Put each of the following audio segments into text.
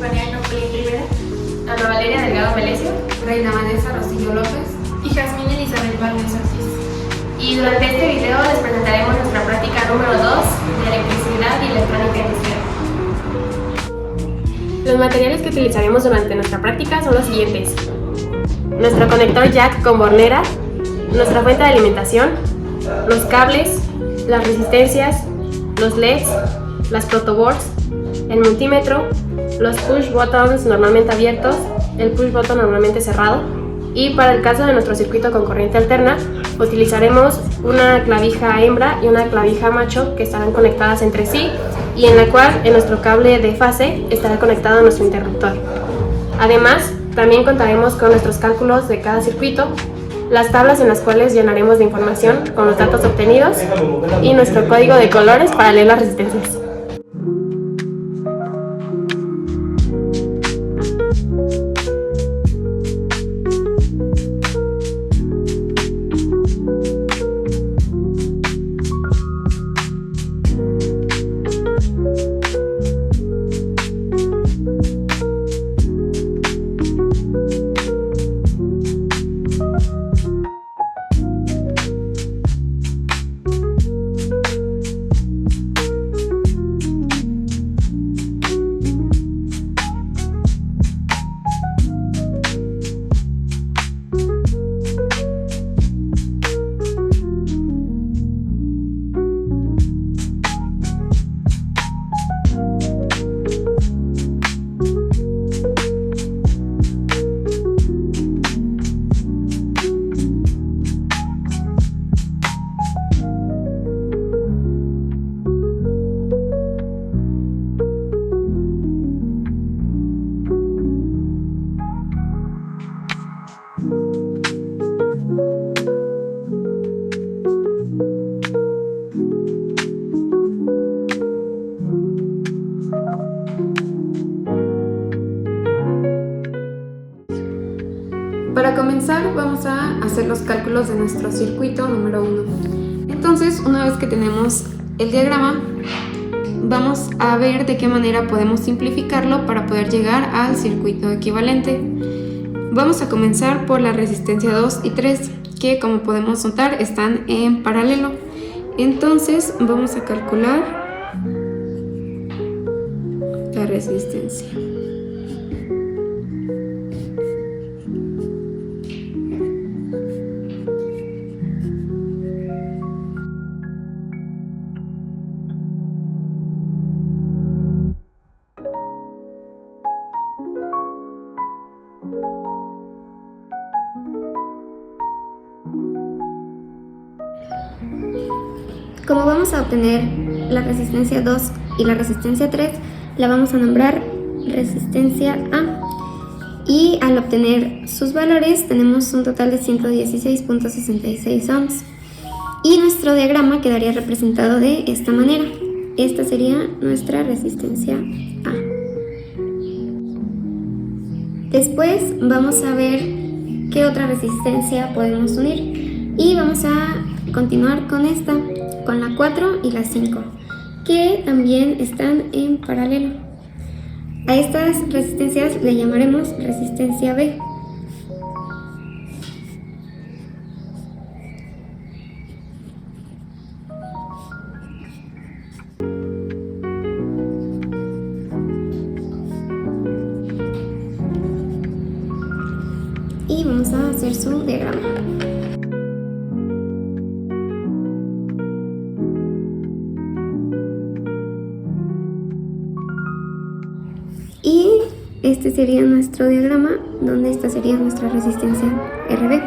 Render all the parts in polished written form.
Estefanía Capelín Rivera, Ana Valeria Delgado Melesio, Reina Vanessa Rosillo López y Jazmín Elizabeth Valdés Ortiz. Y durante este video les presentaremos nuestra práctica número 2 de electricidad y electrónica industrial. Los materiales que utilizaremos durante nuestra práctica son los siguientes: nuestro conector jack con bornera, nuestra fuente de alimentación, los cables, las resistencias, los LEDs, las protoboards, el multímetro, los push buttons normalmente abiertos, el push button normalmente cerrado, y para el caso de nuestro circuito con corriente alterna utilizaremos una clavija hembra y una clavija macho que estarán conectadas entre sí y en la cual en nuestro cable de fase estará conectado nuestro interruptor. Además, también contaremos con nuestros cálculos de cada circuito, las tablas en las cuales llenaremos de información con los datos obtenidos y nuestro código de colores para leer las resistencias. Para comenzar vamos a hacer los cálculos de nuestro circuito número 1. Entonces, una vez que tenemos el diagrama, vamos a ver de qué manera podemos simplificarlo para poder llegar al circuito equivalente. Vamos a comenzar por la resistencia 2 y 3, que como podemos notar están en paralelo. Entonces vamos a calcular la resistencia. Como vamos a obtener la resistencia 2 y la resistencia 3, la vamos a nombrar resistencia A. Y al obtener sus valores tenemos un total de 116.66 ohms. Y nuestro diagrama quedaría representado de esta manera. Esta sería nuestra resistencia A. Después vamos a ver qué otra resistencia podemos unir. Y vamos a continuar con esta, con la 4 y la 5, que también están en paralelo. A estas resistencias le llamaremos resistencia B. Y vamos a hacer su diagrama. Y este sería nuestro diagrama, donde esta sería nuestra resistencia RB.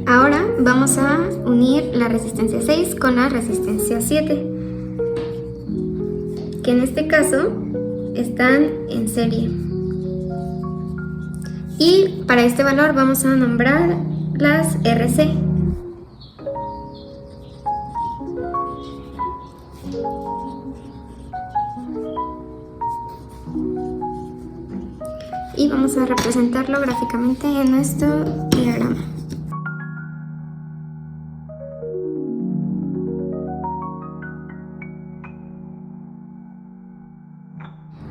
Ahora vamos a unir la resistencia 6 con la resistencia 7, que en este caso están en serie. Y para este valor vamos a nombrar las RC. Y vamos a representarlo gráficamente en nuestro diagrama.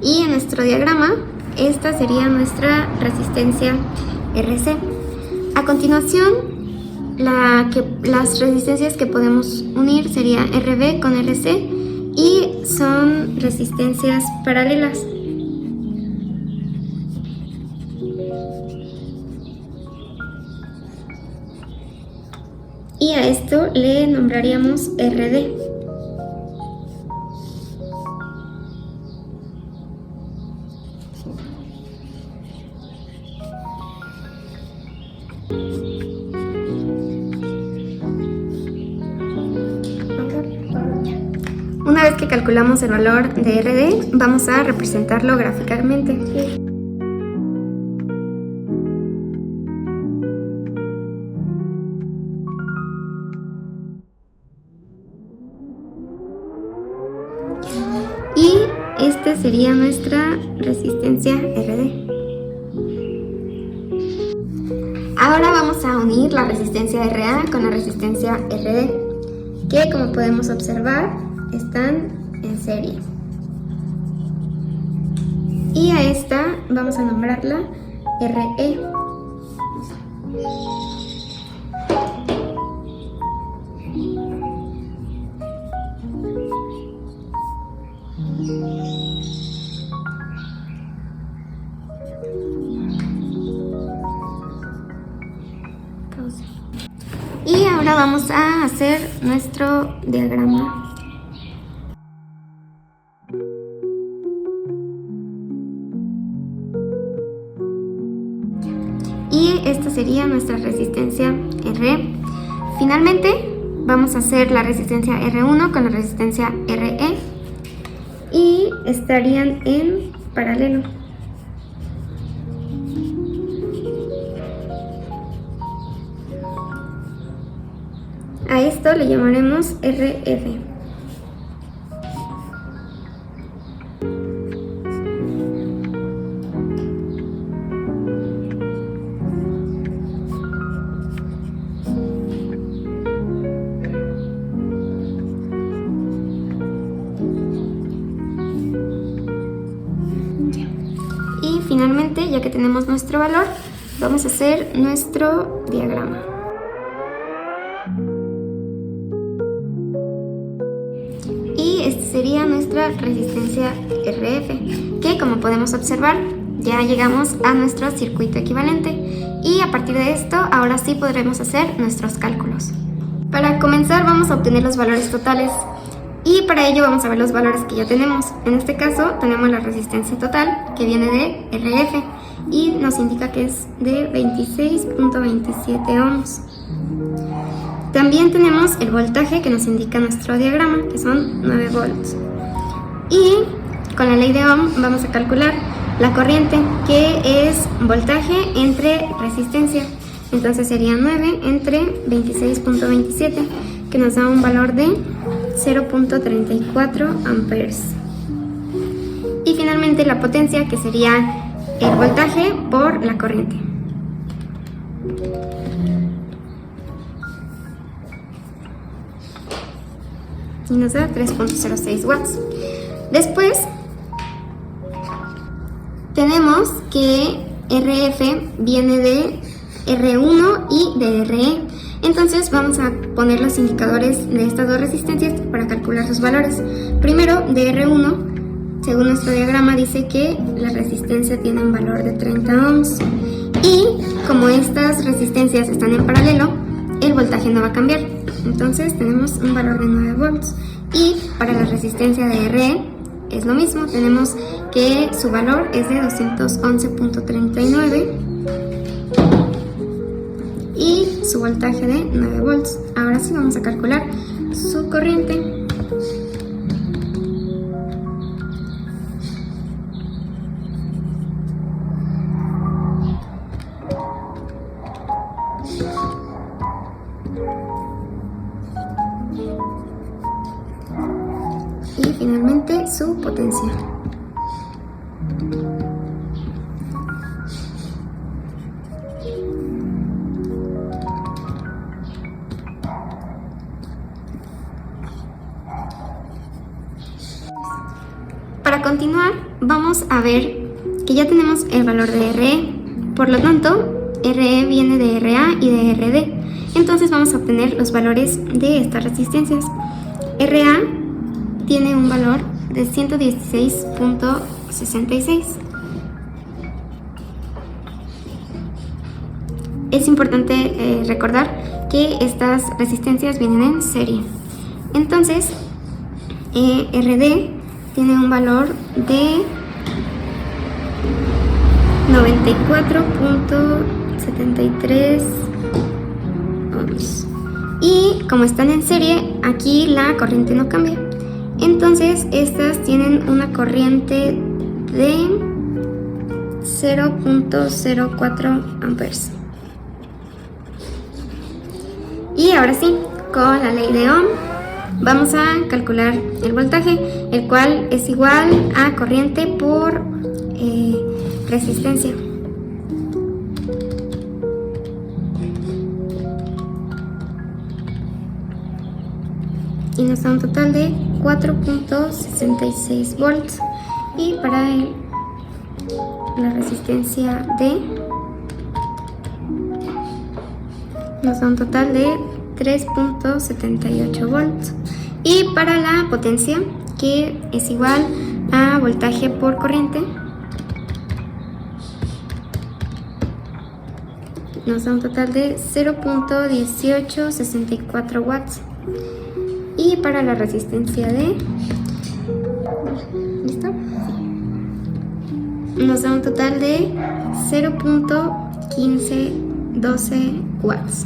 Y en nuestro diagrama, esta sería nuestra resistencia RC. A continuación, las resistencias que podemos unir sería RB con RC y son resistencias paralelas. Y a esto le nombraríamos RD. Una vez que calculamos el valor de RD, vamos a representarlo gráficamente. Y esta sería nuestra resistencia RD. Ahora vamos a unir la resistencia RA con la resistencia RD, que como podemos observar están en serie. Y a esta vamos a nombrarla RE. Y ahora vamos a hacer nuestro diagrama. Y esta sería nuestra resistencia R. Finalmente vamos a hacer la resistencia R1 con la resistencia RE y estarían en paralelo. A esto le llamaremos RF. Y finalmente, ya que tenemos nuestro valor, vamos a hacer nuestro diagrama. Y esta sería nuestra resistencia RF, que como podemos observar, ya llegamos a nuestro circuito equivalente. Y a partir de esto, ahora sí podremos hacer nuestros cálculos. Para comenzar, vamos a obtener los valores totales. Y para ello vamos a ver los valores que ya tenemos. En este caso tenemos la resistencia total, que viene de RF y nos indica que es de 26.27 ohms. También tenemos el voltaje que nos indica nuestro diagrama, que son 9 volts. Y con la ley de Ohm vamos a calcular la corriente, que es voltaje entre resistencia. Entonces sería 9 entre 26.27, que nos da un valor de 0.34 amperes. Y finalmente la potencia, que sería el voltaje por la corriente. Y nos da 3.06 watts. Después tenemos que RF viene de R1 y de RE. Entonces vamos a poner los indicadores de estas dos resistencias para calcular sus valores. Primero, de R1, según nuestro diagrama, dice que la resistencia tiene un valor de 30 ohms. Y como estas resistencias están en paralelo, el voltaje no va a cambiar. Entonces tenemos un valor de 9 volts. Y para la resistencia de RE es lo mismo. Tenemos que su valor es de 211.39. Y su voltaje de 9 volts. Ahora sí vamos a calcular su corriente. Y finalmente su potencia. Para continuar, vamos a ver que ya tenemos el valor de RE, por lo tanto, RE viene de RA y de RD. Entonces vamos a obtener los valores de estas resistencias. RA tiene un valor de 116.66. Es importante recordar que estas resistencias vienen en serie. Entonces, RD tiene un valor de 94.73 ohms. Y como están en serie, aquí la corriente no cambia. Entonces, estas tienen una corriente de 0.04 amperes. Y ahora sí, con la ley de Ohm vamos a calcular el voltaje, el cual es igual a corriente por resistencia. Y nos da un total de 4.66 volts. Y para la resistencia D nos da un total de 3.78 volts. Y para la potencia, que es igual a voltaje por corriente, nos da un total de 0.1864 watts. Y para la resistencia D, ¿listo? Nos da un total de 0.1512 watts.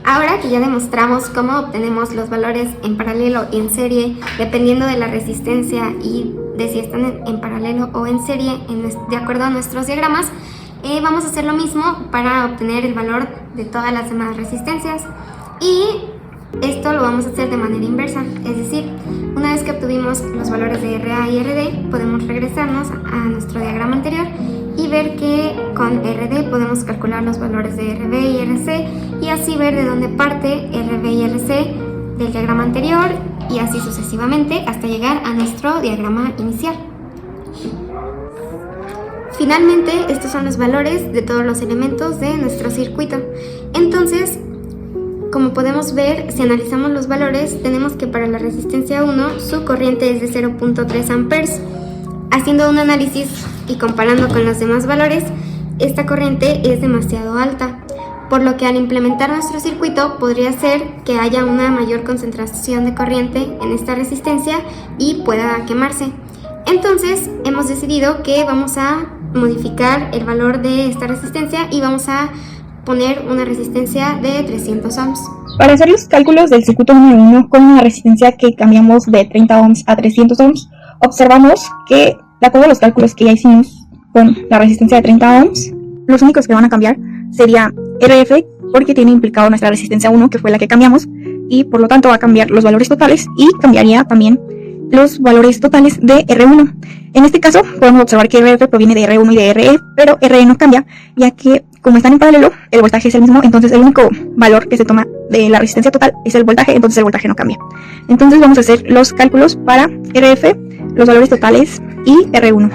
Ahora que ya demostramos cómo obtenemos los valores en paralelo y en serie, dependiendo de la resistencia y de si están en paralelo o en serie, de acuerdo a nuestros diagramas, vamos a hacer lo mismo para obtener el valor de todas las demás resistencias. Y esto lo vamos a hacer de manera inversa, es decir, una vez que obtuvimos los valores de RA y RD, podemos regresarnos a nuestro diagrama anterior y ver que con RD podemos calcular los valores de RB y RC y así ver de dónde parte RB y RC del diagrama anterior y así sucesivamente hasta llegar a nuestro diagrama inicial. Finalmente, estos son los valores de todos los elementos de nuestro circuito. Entonces, como podemos ver, si analizamos los valores, tenemos que para la resistencia 1 su corriente es de 0.3 amperes. Haciendo un análisis y comparando con los demás valores, esta corriente es demasiado alta, por lo que al implementar nuestro circuito podría ser que haya una mayor concentración de corriente en esta resistencia y pueda quemarse. Entonces hemos decidido que vamos a modificar el valor de esta resistencia y vamos a poner una resistencia de 300 ohms. Para hacer los cálculos del circuito número 1 con una resistencia que cambiamos de 30 ohms a 300 ohms, observamos que, de acuerdo a los cálculos que ya hicimos con la resistencia de 30 ohms, los únicos que van a cambiar sería RF, porque tiene implicado nuestra resistencia 1, que fue la que cambiamos, y por lo tanto va a cambiar los valores totales y cambiaría también los valores totales de R1. En este caso podemos observar que RF proviene de R1 y de RE, pero RE no cambia, ya que como están en paralelo, el voltaje es el mismo, entonces el único valor que se toma de la resistencia total es el voltaje, entonces el voltaje no cambia. Entonces vamos a hacer los cálculos para RF, los valores totales y R1.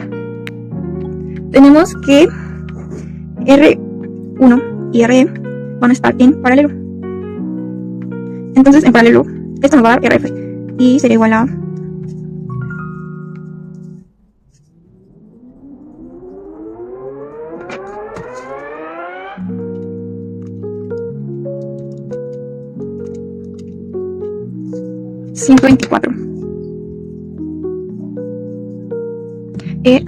Tenemos que R1 y RE van a estar en paralelo. Entonces en paralelo, esto nos va a dar RF y sería igual a 124.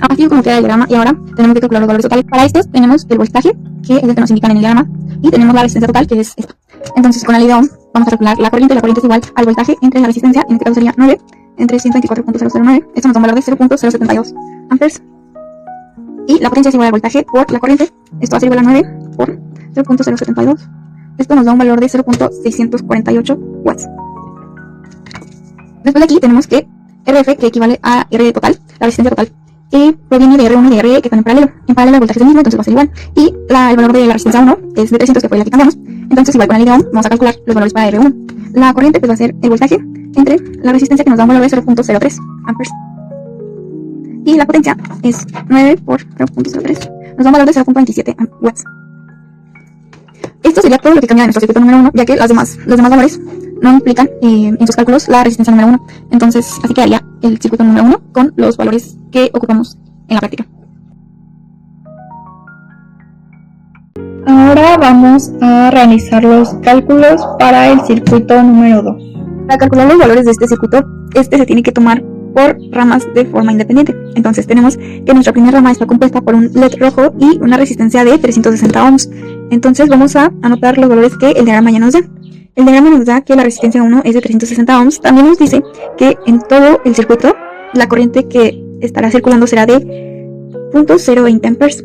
Aquí como queda el diagrama y ahora tenemos que calcular los valores totales. Para estos tenemos el voltaje, que es el que nos indican en el diagrama, y tenemos la resistencia total, que es esta. Entonces con la ley de Ohm vamos a calcular la corriente, y la corriente es igual al voltaje entre la resistencia, en este caso sería 9, entre 124.009, esto nos da un valor de 0.072 amperes. Y la potencia es igual al voltaje por la corriente, esto va a ser igual a 9 por 0.072, esto nos da un valor de 0.648 watts. Después de aquí tenemos que RF, que equivale a R total, la resistencia total, proviene de R1 y de R que están en paralelo. En paralelo el voltaje es el mismo, entonces va a ser igual. Y el valor de la resistencia 1 es de 300, que fue la que cambiamos. Entonces igual con la ley de Ohm vamos a calcular los valores para R1. La corriente pues va a ser el voltaje entre la resistencia, que nos da un valor de 0.03 amperes. Y la potencia es 9 por 0.03. Nos da un valor de 0.27 watts. Esto sería todo lo que cambia de nuestro circuito número 1, ya que los demás valores no implican en sus cálculos la resistencia número 1. Entonces, así quedaría el circuito número 1 con los valores que ocupamos en la práctica. Ahora vamos a realizar los cálculos para el circuito número 2. Para calcular los valores de este circuito, se tiene que tomar por ramas de forma independiente. Entonces tenemos que nuestra primera rama está compuesta por un LED rojo y una resistencia de 360 ohms. Entonces vamos a anotar los valores que el diagrama ya nos da. El diagrama nos da que la resistencia 1 es de 360 ohms. También nos dice que en todo el circuito la corriente que estará circulando será de 0.020 amperes,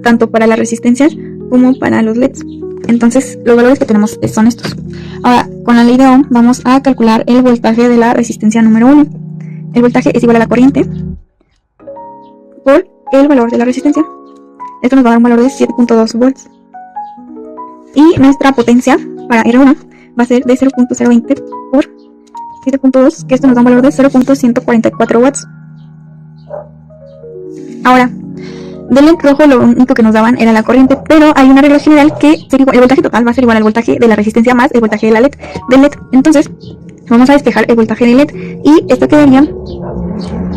tanto para las resistencias como para los LEDs. Entonces los valores que tenemos son estos. Ahora, con la ley de Ohm vamos a calcular el voltaje de la resistencia número 1. El voltaje es igual a la corriente por el valor de la resistencia. Esto nos va a dar un valor de 7.2 volts. Y nuestra potencia para R1 va a ser de 0.020 por 7.2, que esto nos da un valor de 0.144 watts. Ahora, del LED rojo lo único que nos daban era la corriente, pero hay una regla general que el voltaje total va a ser igual al voltaje de la resistencia más el voltaje de la LED, del LED. Entonces vamos a despejar el voltaje del LED y esto quedaría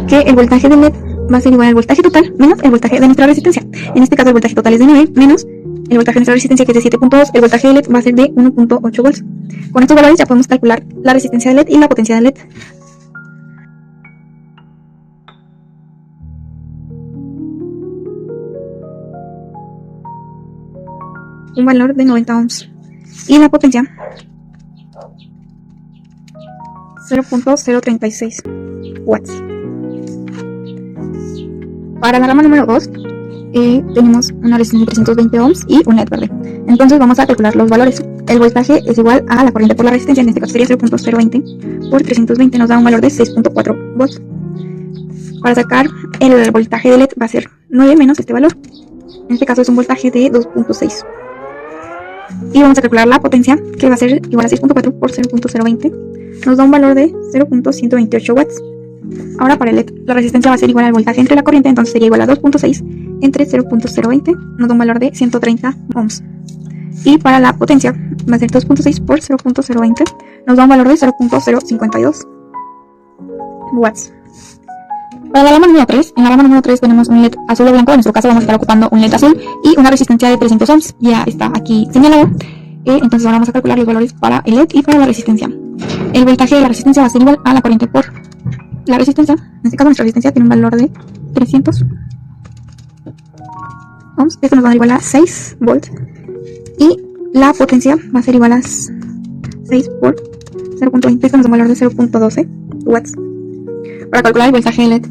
que el voltaje del LED va a ser igual al voltaje total menos el voltaje de nuestra resistencia. En este caso el voltaje total es de 9 menos el voltaje de nuestra resistencia, que es de 7.2, el voltaje del LED va a ser de 1.8 volts. Con estos valores ya podemos calcular la resistencia del LED y la potencia del LED. Un valor de 90 ohms y la potencia 0.036 watts. Para la rama número 2 tenemos una resistencia de 320 ohms y un LED verde. Entonces vamos a calcular los valores. El voltaje es igual a la corriente por la resistencia, en este caso sería 0.020 por 320, nos da un valor de 6.4 volts. Para sacar el voltaje de LED va a ser 9 menos este valor, en este caso es un voltaje de 2.6. Y vamos a calcular la potencia, que va a ser igual a 6.4 por 0.020. Nos da un valor de 0.128 watts. Ahora para el LED, la resistencia va a ser igual al voltaje entre la corriente, entonces sería igual a 2.6 entre 0.020. Nos da un valor de 130 ohms. Y para la potencia va a ser 2.6 por 0.020. Nos da un valor de 0.052 watts. Para la rama número 3, en la rama número 3 tenemos un LED azul o blanco. En nuestro caso vamos a estar ocupando un LED azul y una resistencia de 300 ohms. Ya está aquí señalado. Entonces ahora vamos a calcular los valores para el LED y para la resistencia. El voltaje de la resistencia va a ser igual a la corriente por la resistencia. En este caso nuestra resistencia tiene un valor de 300 ohms. Esto nos va a dar igual a 6 volts. Y la potencia va a ser igual a 6 por 0.20. Esto nos da un valor de 0.12 watts. Para calcular el voltaje de LED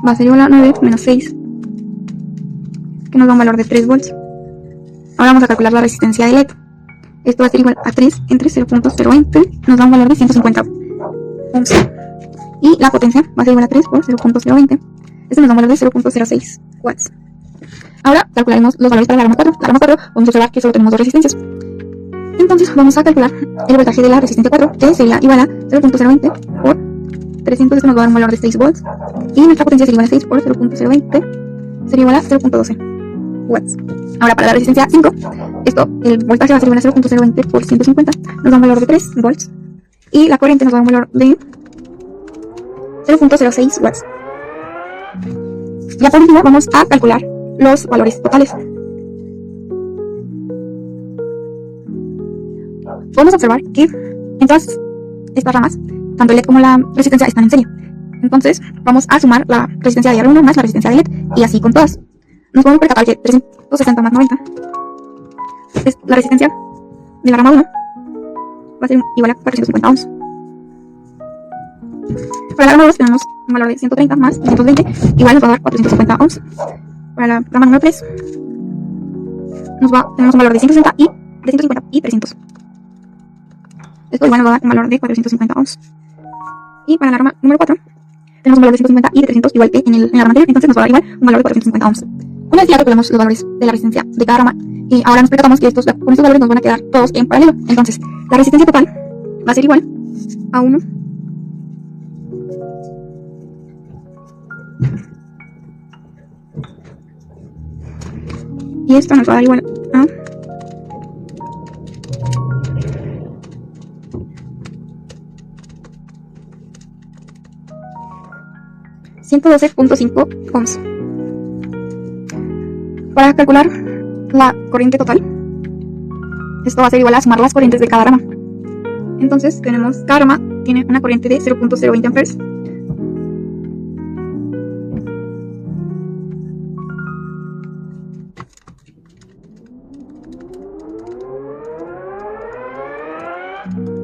va a ser igual a 9 menos 6, que nos da un valor de 3 volts. Ahora vamos a calcular la resistencia de LED. Esto va a ser igual a 3 entre 0.020, nos da un valor de 150 ohms. Y la potencia va a ser igual a 3 por 0.020. Esto nos da un valor de 0.06 watts. Ahora calcularemos los valores para la rama 4. La rama 4 vamos a observar que solo tenemos dos resistencias. Entonces vamos a calcular el voltaje de la resistencia 4, que sería igual a 0.020 por 300, esto nos va a dar un valor de 6 volts. Y nuestra potencia sería igual a 6 por 0.020, sería igual a 0.12 watts. Ahora para la resistencia 5, el voltaje va a ser igual a 0.020 por 150, nos da un valor de 3 volts. Y la corriente nos da un valor de 0.06 watts. Ya por último vamos a calcular los valores totales. Podemos observar que en todas estas ramas, tanto el LED como la resistencia están en serie. Entonces vamos a sumar la resistencia de R1 más la resistencia de LED, y así con todas. Nos podemos percatar que 360 más 90 es la resistencia de la rama 1, va a ser igual a 450 ohms. Para la rama 2 tenemos un valor de 130 más 220, igual nos va a dar 450 ohms. Para la rama número 3 tenemos un valor de 160 y 350 y 300. Esto igual nos va a dar un valor de 450 ohms. Y para la rama número 4 tenemos un valor de 150 y de 300, igual que en la rama anterior, entonces nos va a dar igual un valor de 450 ohms. Una vez ya calculamos los valores de la resistencia de cada rama, y ahora nos percatamos que con estos valores nos van a quedar todos en paralelo. Entonces, la resistencia total va a ser igual a 1 y esto nos va a dar igual a 112.5 ohms. Para calcular la corriente total, esto va a ser igual a sumar las corrientes de cada rama. Entonces tenemos, cada rama tiene una corriente de 0.020 amperes.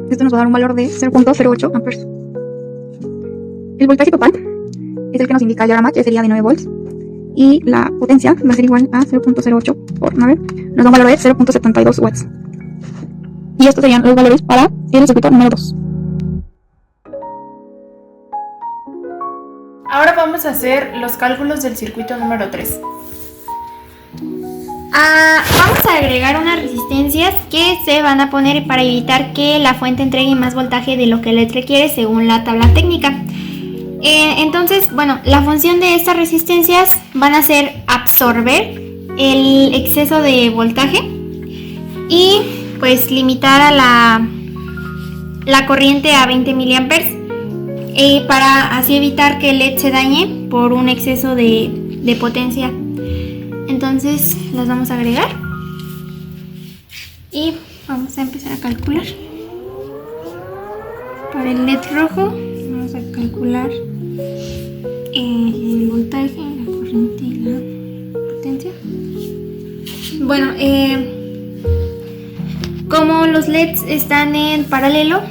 Esto nos va a dar un valor de 0.08 amperes. El voltaje total es el que nos indica el diagrama, que sería de 9 volts. Y la potencia va a ser igual a 0.08 por 9. Nos da un valor de 0.72 watts. Y estos serían los valores para el circuito número 2. Ahora vamos a hacer los cálculos del circuito número 3. Vamos a agregar unas resistencias que se van a poner para evitar que la fuente entregue más voltaje de lo que LED requiere según la tabla técnica. Entonces, bueno, la función de estas resistencias van a ser absorber el exceso de voltaje y pues limitar a la corriente a 20 miliamperes para así evitar que el LED se dañe por un exceso de potencia. Entonces las vamos a agregar y vamos a empezar a calcular. Para el LED rojo vamos a calcular el voltaje, la corriente y la potencia. Bueno, como los LEDs están en paralelo,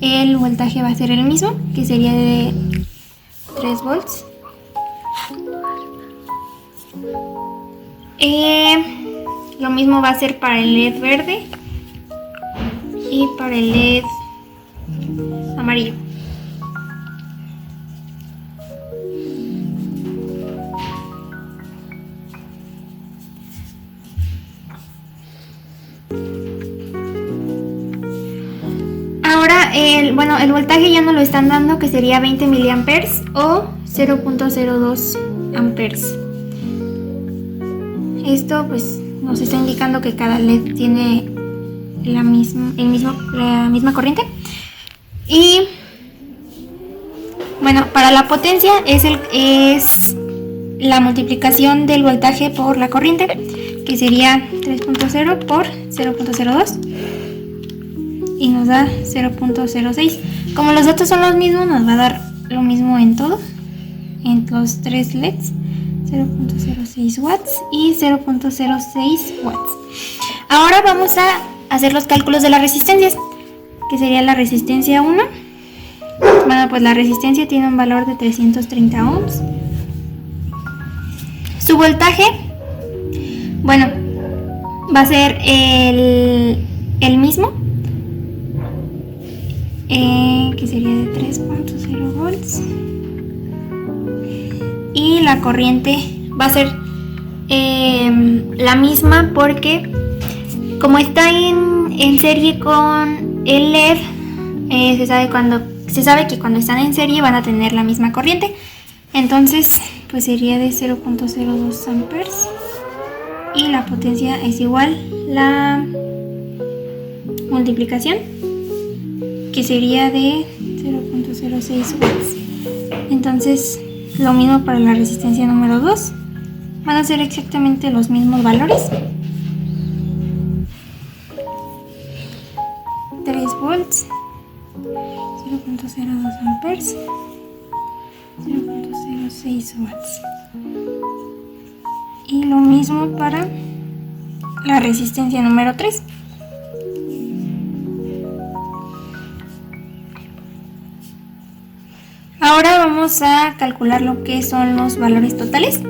el voltaje va a ser el mismo, que sería de 3 volts. Lo mismo va a ser para el LED verde y para el LED amarillo. Ahora el voltaje ya no lo están dando, que sería 20 miliamperes o 0.02 amperes. Esto pues nos está indicando que cada LED tiene la misma corriente. Y bueno, para la potencia es la multiplicación del voltaje por la corriente, que sería 3.0 por 0.02 y nos da 0.06. Como los datos son los mismos, nos va a dar lo mismo en todo, en los tres LEDs. 0.06 watts y 0.06 watts. Ahora vamos a hacer los cálculos de las resistencias, que sería la resistencia 1. Bueno, pues la resistencia tiene un valor de 330 ohms. Su voltaje, bueno, va a ser el mismo, que sería de 3.0 volts. Y la corriente va a ser la misma, porque como está en serie con el LED, se sabe que cuando están en serie van a tener la misma corriente. Entonces pues sería de 0.02 amperes y la potencia es igual la multiplicación, que sería de 0.06 watts. Entonces lo mismo para la resistencia número 2, van a ser exactamente los mismos valores. 3 volts, 0.02 amperes, 0.06 watts. Y lo mismo para la resistencia número 3. Ahora vamos a calcular lo que son los valores totales.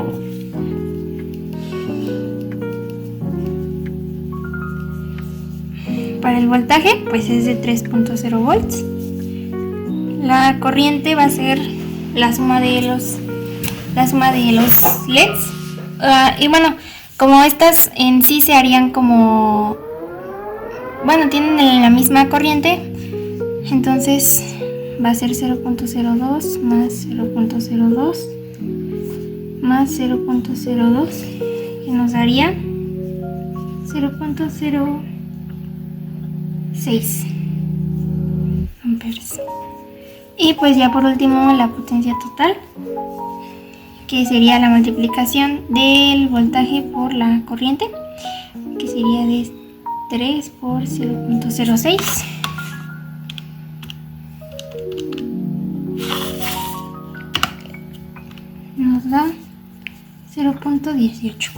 Para el voltaje, pues es de 3.0 volts. La corriente va a ser la suma de los LEDs. Y bueno, como estas en sí se harían como, bueno, tienen la misma corriente, entonces va a ser 0.02 más 0.02 más 0.02, que nos daría 0.06 amperes. Y pues ya por último la potencia total, que sería la multiplicación del voltaje por la corriente, que sería de 3 por 0.06. Nos da 0.18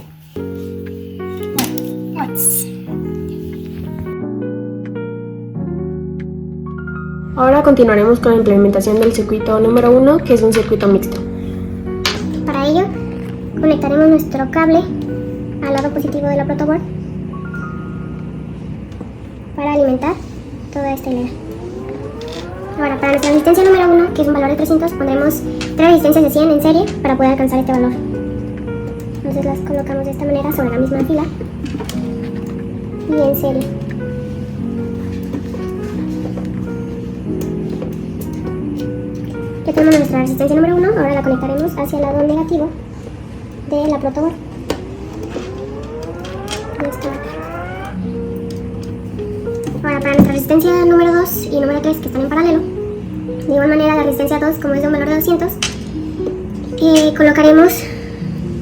watts. Ahora continuaremos con la implementación del circuito número 1, que es un circuito mixto. Para ello, conectaremos nuestro cable al lado positivo de la protoboard para alimentar toda esta hilera. Ahora, para nuestra resistencia número 1, que es un valor de 300, pondremos 3 resistencias de 100 en serie para poder alcanzar este valor. Entonces las colocamos de esta manera sobre la misma fila y en serie. Ya tenemos nuestra resistencia número 1, ahora la conectaremos hacia el lado negativo de la protoboard. Ahora, para nuestra resistencia número 2 y número 3, que están en paralelo, de igual manera la resistencia 2, como es de un valor de 200, colocaremos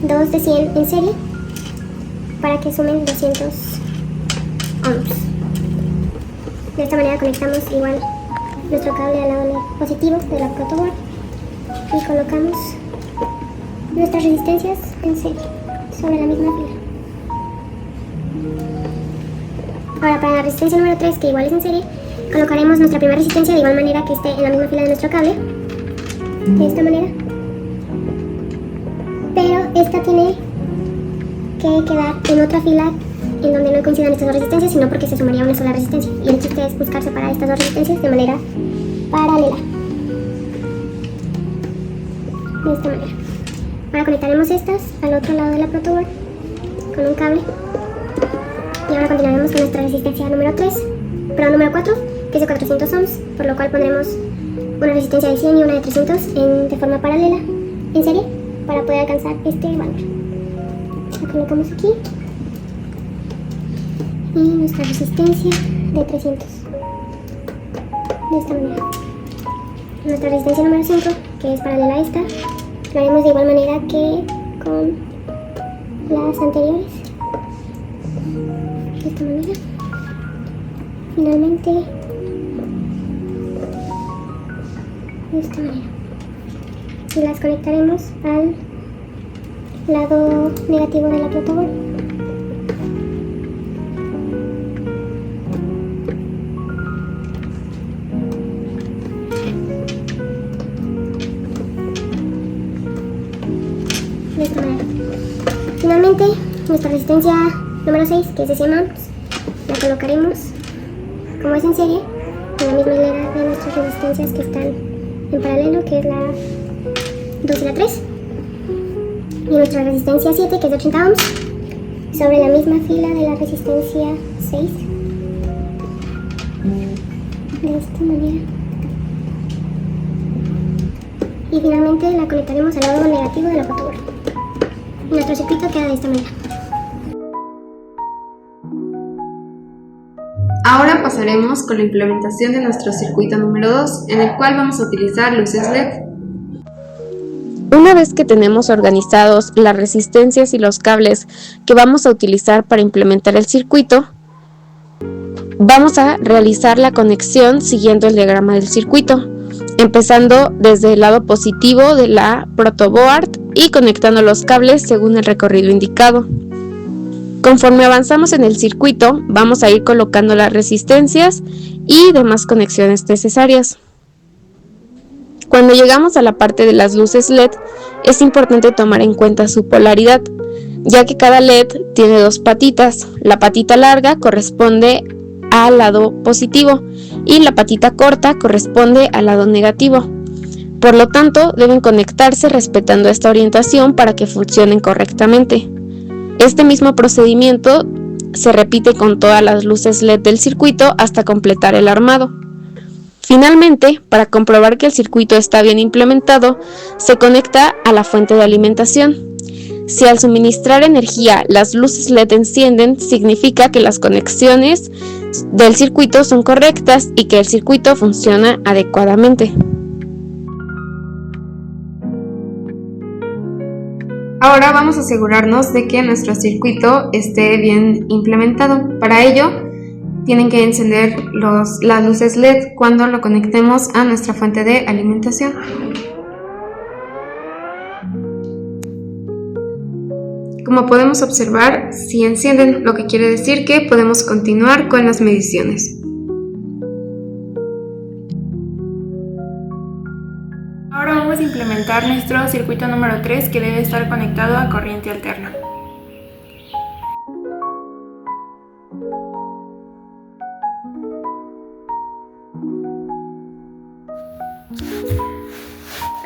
2 de 100 en serie para que sumen 200 ohms. De esta manera conectamos igual nuestro cable al lado positivo de la protoboard y colocamos nuestras resistencias en serie sobre la misma fila. Ahora, para la resistencia número 3, que igual es en serie, colocaremos nuestra primera resistencia de igual manera que esté en la misma fila de nuestro cable, de esta manera, pero esta tiene que quedar en otra fila en donde no coincidan estas dos resistencias, sino porque se sumaría una sola resistencia, y el chiste es buscar separar estas dos resistencias de manera paralela, de esta manera. Ahora conectaremos estas al otro lado de la protoboard con un cable. Y ahora continuaremos con nuestra resistencia número 4, que es de 400 ohms, por lo cual pondremos una resistencia de 100 y una de 300 de forma paralela, en serie, para poder alcanzar este valor. La colocamos aquí. Y nuestra resistencia de 300. De esta manera. Nuestra resistencia número 5, que es paralela a esta, lo haremos de igual manera que con las anteriores. De esta manera. Finalmente, de esta manera. Y las conectaremos al lado negativo de la protoboard. De esta manera. Finalmente, nuestra resistencia número 6, que es de 100 ohms, la colocaremos, como es en serie, en la misma hilera de nuestras resistencias que están en paralelo, que es la 2 y la 3. Y nuestra resistencia 7, que es de 80 ohms, sobre la misma fila de la resistencia 6. De esta manera. Y finalmente la conectaremos al lado negativo de la protoboard. Y nuestro circuito queda de esta manera. Ahora pasaremos con la implementación de nuestro circuito número 2, en el cual vamos a utilizar luces LED. Una vez que tenemos organizados las resistencias y los cables que vamos a utilizar para implementar el circuito, vamos a realizar la conexión siguiendo el diagrama del circuito, empezando desde el lado positivo de la protoboard y conectando los cables según el recorrido indicado. Conforme avanzamos en el circuito, vamos a ir colocando las resistencias y demás conexiones necesarias. Cuando llegamos a la parte de las luces LED, es importante tomar en cuenta su polaridad, ya que cada LED tiene dos patitas. La patita larga corresponde al lado positivo y la patita corta corresponde al lado negativo. Por lo tanto, deben conectarse respetando esta orientación para que funcionen correctamente. Este mismo procedimiento se repite con todas las luces LED del circuito hasta completar el armado. Finalmente, para comprobar que el circuito está bien implementado, se conecta a la fuente de alimentación. Si al suministrar energía las luces LED encienden, significa que las conexiones del circuito son correctas y que el circuito funciona adecuadamente. Ahora vamos a asegurarnos de que nuestro circuito esté bien implementado. Para ello, tienen que encender las luces LED cuando lo conectemos a nuestra fuente de alimentación. Como podemos observar, si encienden, lo que quiere decir que podemos continuar con las mediciones. Ahora vamos a implementar nuestro circuito número 3 que debe estar conectado a corriente alterna.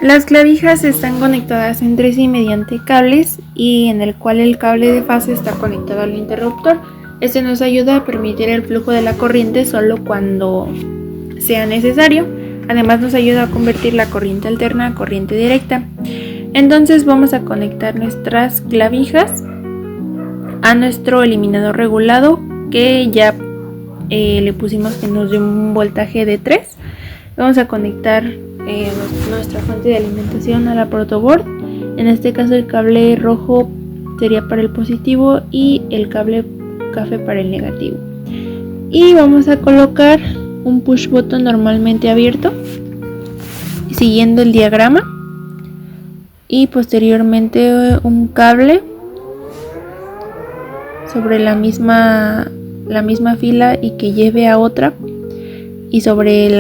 Las clavijas están conectadas entre sí mediante cables y en el cual el cable de fase está conectado al interruptor. Este nos ayuda a permitir el flujo de la corriente solo cuando sea necesario. Además nos ayuda a convertir la corriente alterna a corriente directa. Entonces vamos a conectar nuestras clavijas a nuestro eliminador regulado que ya le pusimos que nos dé un voltaje de 3. Vamos a conectar nuestra fuente de alimentación a la protoboard. En este caso el cable rojo sería para el positivo y el cable café para el negativo. Y vamos a colocar un push button normalmente abierto siguiendo el diagrama y posteriormente un cable sobre la misma fila y que lleve a otra, y sobre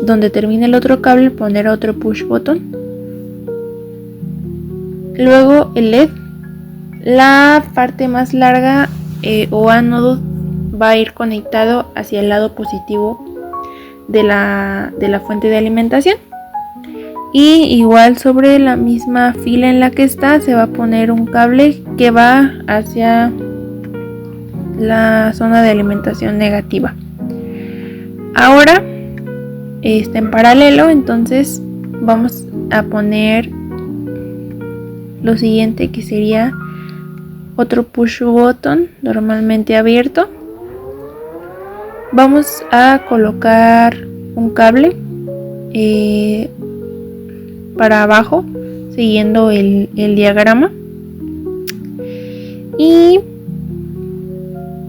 donde termine el otro cable poner otro push button. Luego el LED, la parte más larga o ánodo va a ir conectado hacia el lado positivo de la fuente de alimentación, y igual sobre la misma fila en la que está se va a poner un cable que va hacia la zona de alimentación negativa. Ahora está en paralelo, entonces vamos a poner lo siguiente, que sería otro push button normalmente abierto. Vamos a colocar un cable para abajo siguiendo el diagrama, y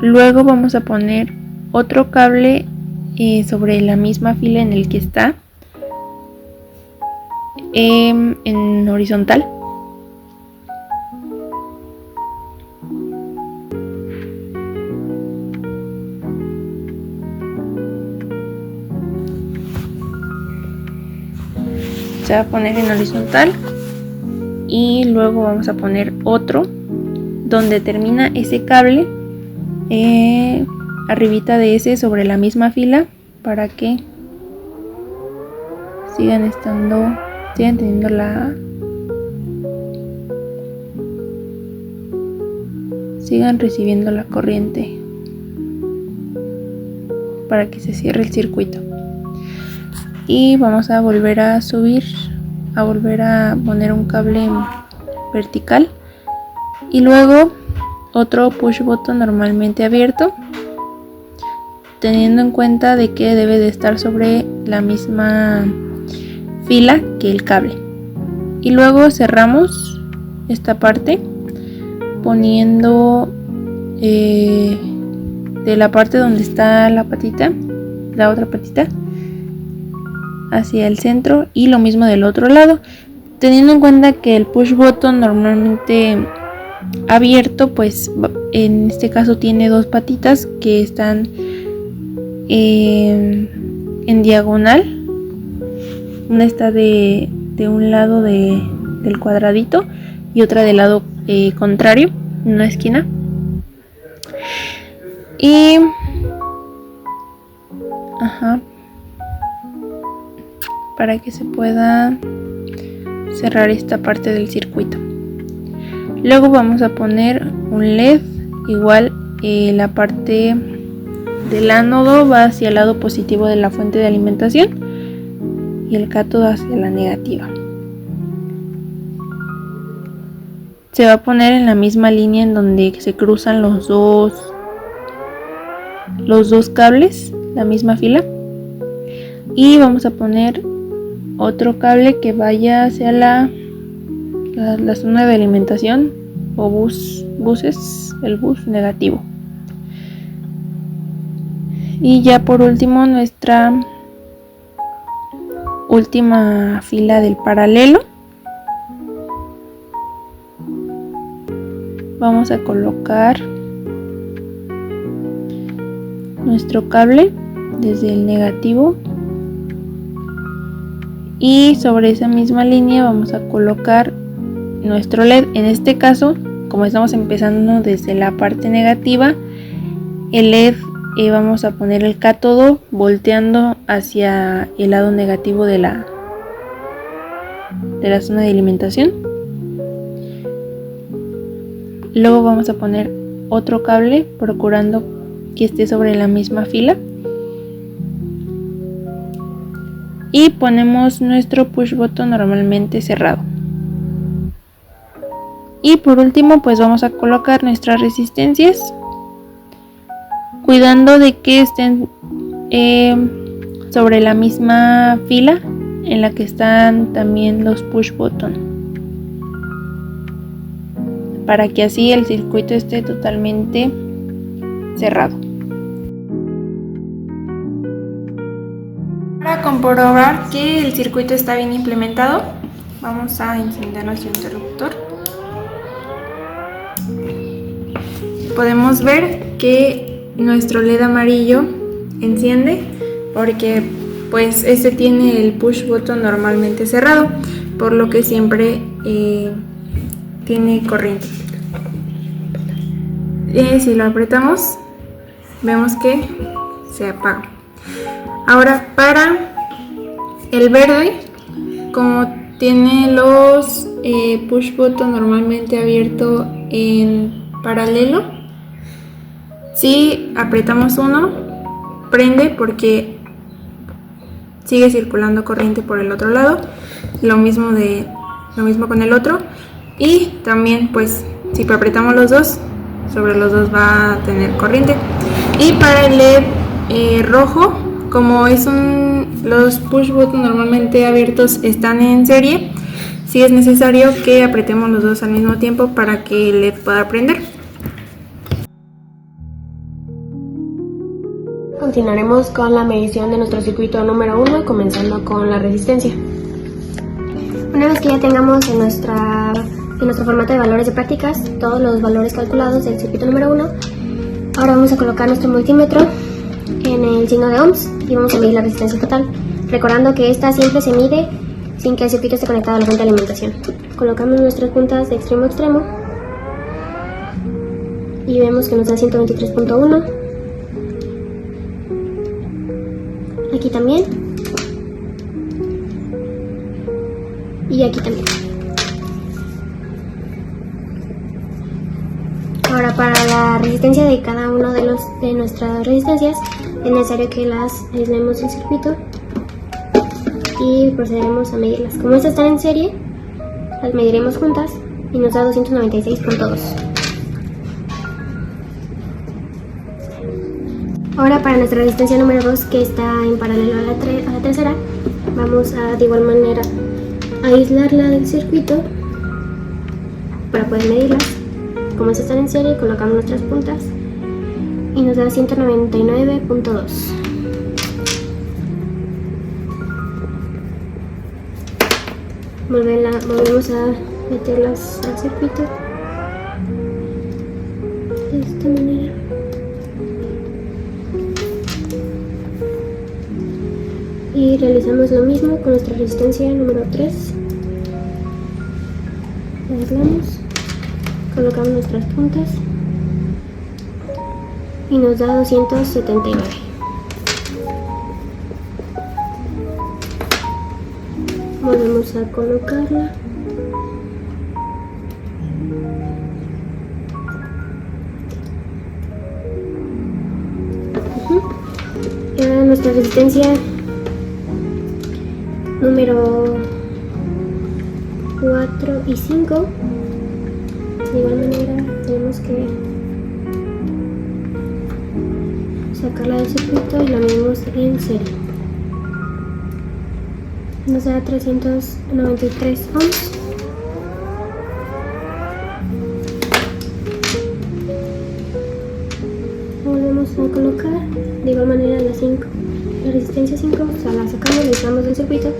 luego vamos a poner otro cable sobre la misma fila en el que está en horizontal. Se va a poner en horizontal y luego vamos a poner otro donde termina ese cable arribita de ese sobre la misma fila, para que sigan teniendo sigan recibiendo la corriente para que se cierre el circuito. Y vamos a volver a subir, a volver a poner un cable vertical y luego otro push button normalmente abierto, teniendo en cuenta de que debe de estar sobre la misma fila que el cable. Y luego cerramos esta parte poniendo de la parte donde está la patita, la otra patita, hacia el centro, y lo mismo del otro lado, teniendo en cuenta que el push button normalmente abierto, pues en este caso tiene dos patitas que están en diagonal. Una está de un lado del cuadradito y otra del lado contrario, en una esquina. para que se pueda cerrar esta parte del circuito. Luego vamos a poner un LED, igual la parte del ánodo va hacia el lado positivo de la fuente de alimentación y el cátodo hacia la negativa. Se va a poner en la misma línea en donde se cruzan los dos cables, la misma fila, y vamos a poner otro cable que vaya hacia la zona de alimentación o buses, el bus negativo. Y ya por último, nuestra última fila del paralelo, vamos a colocar nuestro cable desde el negativo y sobre esa misma línea vamos a colocar nuestro LED. En este caso, como estamos empezando desde la parte negativa, el LED vamos a poner el cátodo volteando hacia el lado negativo de la zona de alimentación. Luego vamos a poner otro cable procurando que esté sobre la misma fila y ponemos nuestro push button normalmente cerrado. Y por último, pues vamos a colocar nuestras resistencias, cuidando de que estén sobre la misma fila en la que están también los push button, para que así el circuito esté totalmente cerrado. Para comprobar que el circuito está bien implementado, vamos a encender nuestro interruptor. Podemos ver que nuestro LED amarillo enciende porque pues este tiene el push button normalmente cerrado, por lo que siempre tiene corriente. Si lo apretamos, vemos que se apaga. Ahora, para el verde, como tiene los push button normalmente abierto en paralelo, si apretamos uno, prende porque sigue circulando corriente por el otro lado. Lo mismo con el otro. Y también, pues, si apretamos los dos, sobre los dos va a tener corriente. Y para el LED rojo, como los push buttons normalmente abiertos están en serie, sí es necesario que apretemos los dos al mismo tiempo para que el LED pueda prender. Continuaremos con la medición de nuestro circuito número 1, comenzando con la resistencia. Una vez que ya tengamos en nuestro formato de valores de prácticas todos los valores calculados del circuito número 1, ahora vamos a colocar nuestro multímetro en el signo de ohms y vamos a medir la resistencia total, recordando que esta siempre se mide sin que el circuito esté conectado a la fuente de alimentación. Colocamos nuestras puntas de extremo a extremo y vemos que nos da 123.1. Aquí también y aquí también. Ahora, para la resistencia de cada uno de nuestras resistencias es necesario que las aislemos del circuito y procederemos a medirlas. Como estas están en serie, las mediremos juntas y nos da 296.2. Ahora, para nuestra resistencia número 2, que está en paralelo a la tercera, vamos a de igual manera a aislarla del circuito para poder medirlas. Como estas están en serie, colocamos nuestras puntas y nos da 199.2. Volvemos a meterlas al circuito de esta manera. Y realizamos lo mismo con nuestra resistencia número 3. La aislamos, colocamos nuestras puntas y nos da 279. Volvemos a colocarla. Y ahora nuestra resistencia número 4 y 5. De igual manera tenemos que sacarla del circuito y la medimos en serie. Nos da 393 ohms. Volvemos a colocar de igual manera la 5, la resistencia 5, o sea, la sacamos, la aislamos del circuito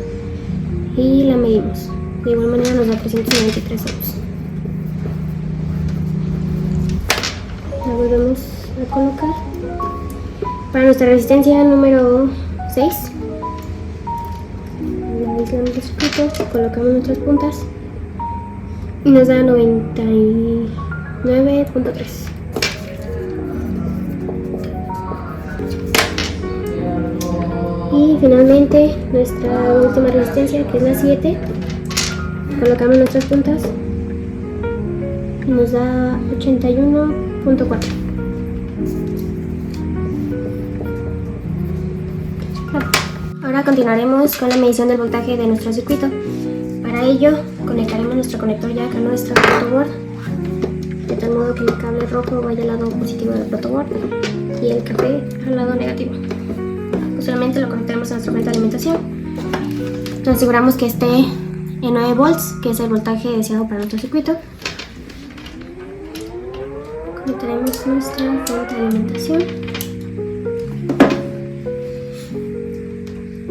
y la medimos. De igual manera nos da 393 ohms. La volvemos a colocar. Para nuestra resistencia número 6, la aislamos del circuito, colocamos nuestras puntas y nos da 99.3. Y finalmente nuestra última resistencia, que es la 7, colocamos nuestras puntas y nos da 81.4. Ahora continuaremos con la medición del voltaje de nuestro circuito. Para ello conectaremos nuestro conector jack a nuestro protoboard, de tal modo que el cable rojo vaya al lado positivo del protoboard y el café al lado negativo. Posteriormente lo conectaremos a nuestra fuente de alimentación. Nos aseguramos que esté en 9 volts, que es el voltaje deseado para nuestro circuito. Conectaremos nuestra fuente de alimentación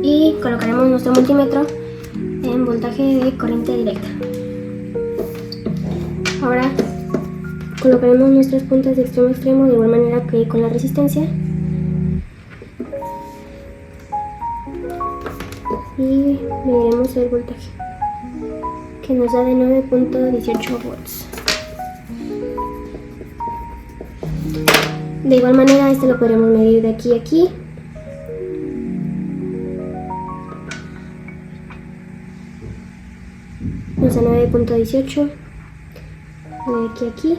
y colocaremos nuestro multímetro en voltaje de corriente directa. Ahora colocaremos nuestras puntas de extremo a extremo de igual manera que con la resistencia y mediremos el voltaje, que nos da de 9.18 volts. De igual manera este lo podremos medir de aquí a aquí. Nos da 9.18 de aquí a aquí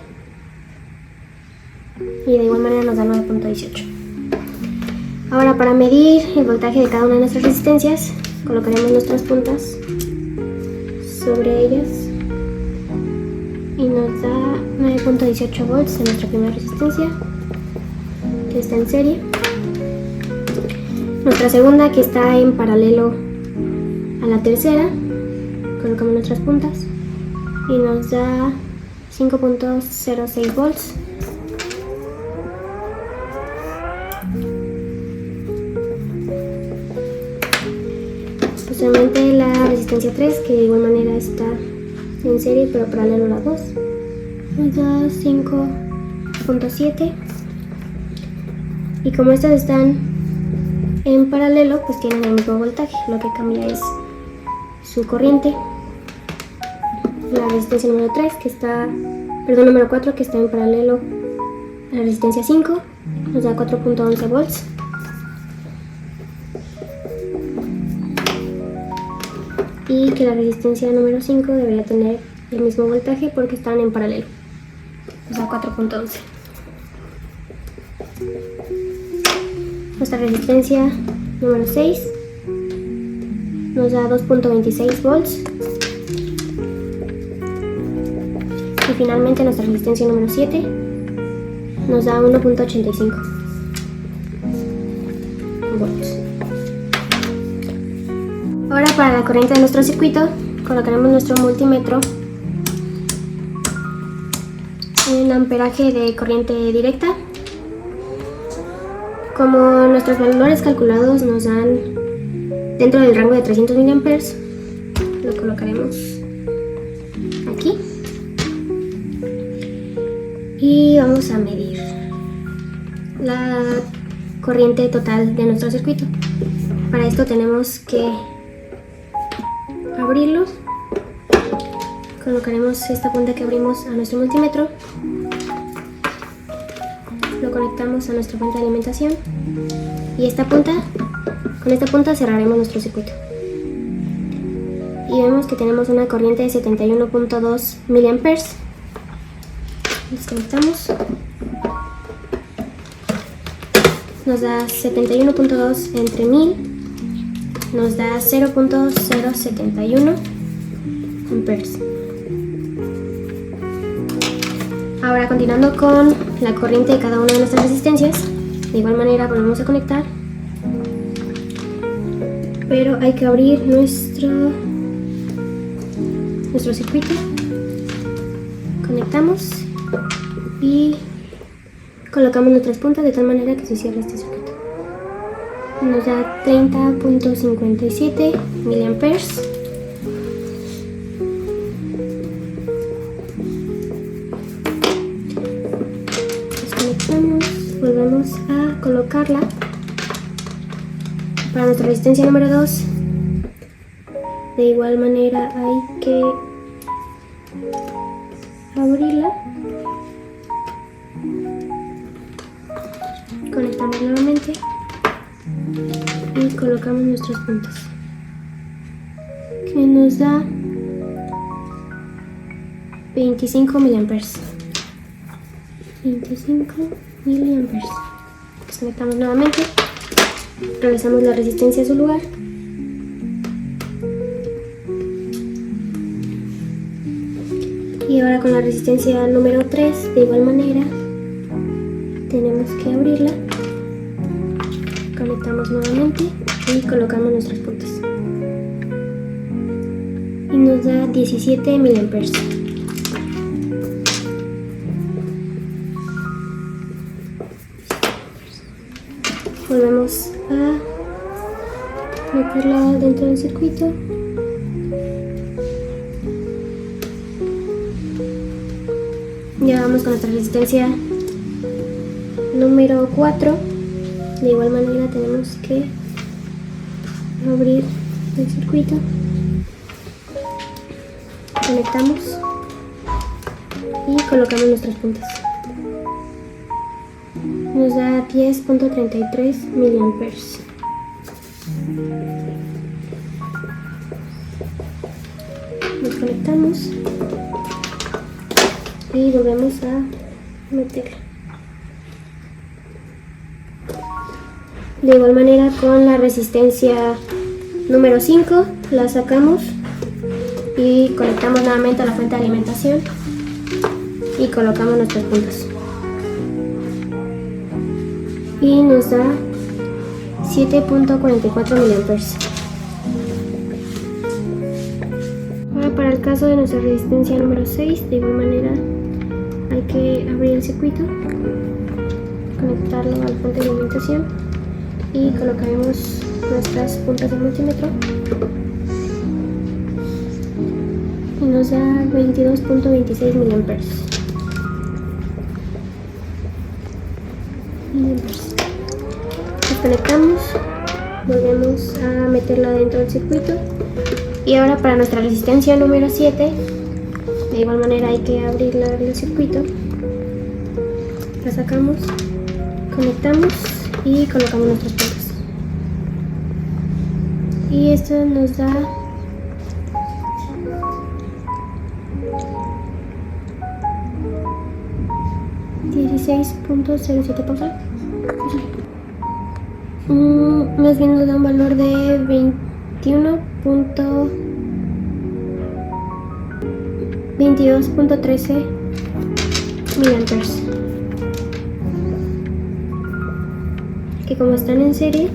y de igual manera nos da 9.18. Ahora, para medir el voltaje de cada una de nuestras resistencias, colocaremos nuestras puntas sobre ellas y nos da 9.18 volts en nuestra primera resistencia, que está en serie. Nuestra segunda, que está en paralelo a la tercera, colocamos nuestras puntas y nos da 5.06 volts. Posteriormente la resistencia 3, que de igual manera está en serie pero paralelo a la 2, nos da 5.7. Y como estas están en paralelo, pues tienen el mismo voltaje. Lo que cambia es su corriente. La resistencia número 4, que está en paralelo a la resistencia 5, nos da 4.11 volts. Y que la resistencia número 5 debería tener el mismo voltaje porque están en paralelo, o sea 4.11. Nuestra resistencia número 6 nos da 2.26 volts. Y finalmente nuestra resistencia número 7 nos da 1.85 volts. Ahora, para la corriente de nuestro circuito, colocaremos nuestro multímetro en amperaje de corriente directa. Como nuestros valores calculados nos dan dentro del rango de 300 mA, lo colocaremos aquí y vamos a medir la corriente total de nuestro circuito. Para esto tenemos que abrirlo. Colocaremos esta punta que abrimos a nuestro multímetro, lo conectamos a nuestra fuente de alimentación y con esta punta cerraremos nuestro circuito y vemos que tenemos una corriente de 71.2 mA. Desconectamos. Nos da 71.2 entre 1000, nos da 0.071 amperes. Ahora, continuando con la corriente de cada una de nuestras resistencias, de igual manera volvemos a conectar, pero hay que abrir nuestro circuito. Conectamos y colocamos nuestras puntas de tal manera que se cierre este circuito. Nos da 30.57 miliamperes. Desconectamos, volvemos a colocarla. Para nuestra resistencia número 2, de igual manera hay que abrirla. Conectamos nuevamente y colocamos nuestras puntas, que nos da 25 miliamperes. 25 miliamperes. Desconectamos nuevamente, regresamos la resistencia a su lugar y ahora con la resistencia número 3, de igual manera tenemos que abrirla. Conectamos nuevamente y colocamos nuestras puntas y nos da 17 miliamperes. Volvemos a meterla dentro del circuito. Ya vamos con nuestra resistencia número 4. De igual manera tenemos que abrir el circuito. Conectamos y colocamos nuestras puntas. Nos da 10.33 miliamperes. Desconectamos y volvemos a meterla. De igual manera con la resistencia número 5 la sacamos y conectamos nuevamente a la fuente de alimentación y colocamos nuestras puntas. Y nos da 7.44 miliamperes. Ahora, para el caso de nuestra resistencia número 6, de igual manera hay que abrir el circuito, conectarlo al fuente de alimentación y colocaremos nuestras puntas del multímetro y nos da 22.26 miliamperes. Desconectamos, volvemos a meterla dentro del circuito y ahora para nuestra resistencia número 7, de igual manera hay que abrirla del circuito, la sacamos, conectamos y colocamos nuestras puntas y esto nos da 16.07, pausa. Más bien nos da un valor de 22.13 miliamperes, que como están en serie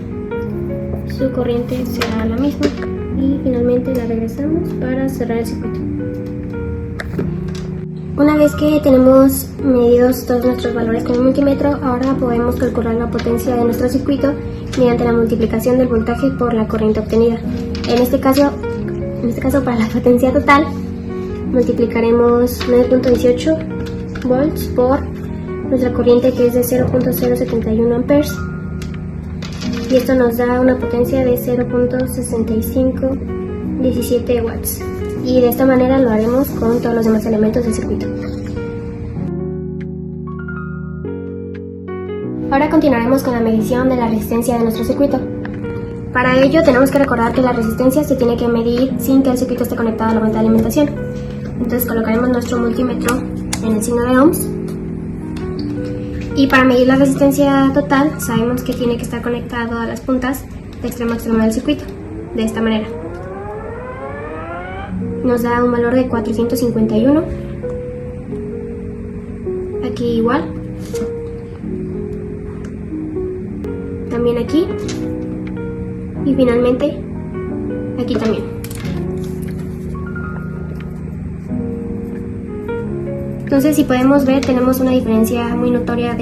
su corriente será la misma y finalmente la regresamos para cerrar el circuito. Una vez que tenemos medidos todos nuestros valores con el multímetro, ahora podemos calcular la potencia de nuestro circuito mediante la multiplicación del voltaje por la corriente obtenida. En este caso para la potencia total, multiplicaremos 9.18 volts por nuestra corriente, que es de 0.071 amperes, y esto nos da una potencia de 0.6517 watts. Y de esta manera lo haremos con todos los demás elementos del circuito. Ahora continuaremos con la medición de la resistencia de nuestro circuito. Para ello tenemos que recordar que la resistencia se tiene que medir sin que el circuito esté conectado a la fuente de alimentación. Entonces colocaremos nuestro multímetro en el signo de ohms. Y para medir la resistencia total sabemos que tiene que estar conectado a las puntas de extremo a extremo del circuito, de esta manera. Nos da un valor de 451. Aquí igual. También aquí. Y finalmente aquí también. Entonces, si podemos ver, tenemos una diferencia muy notoria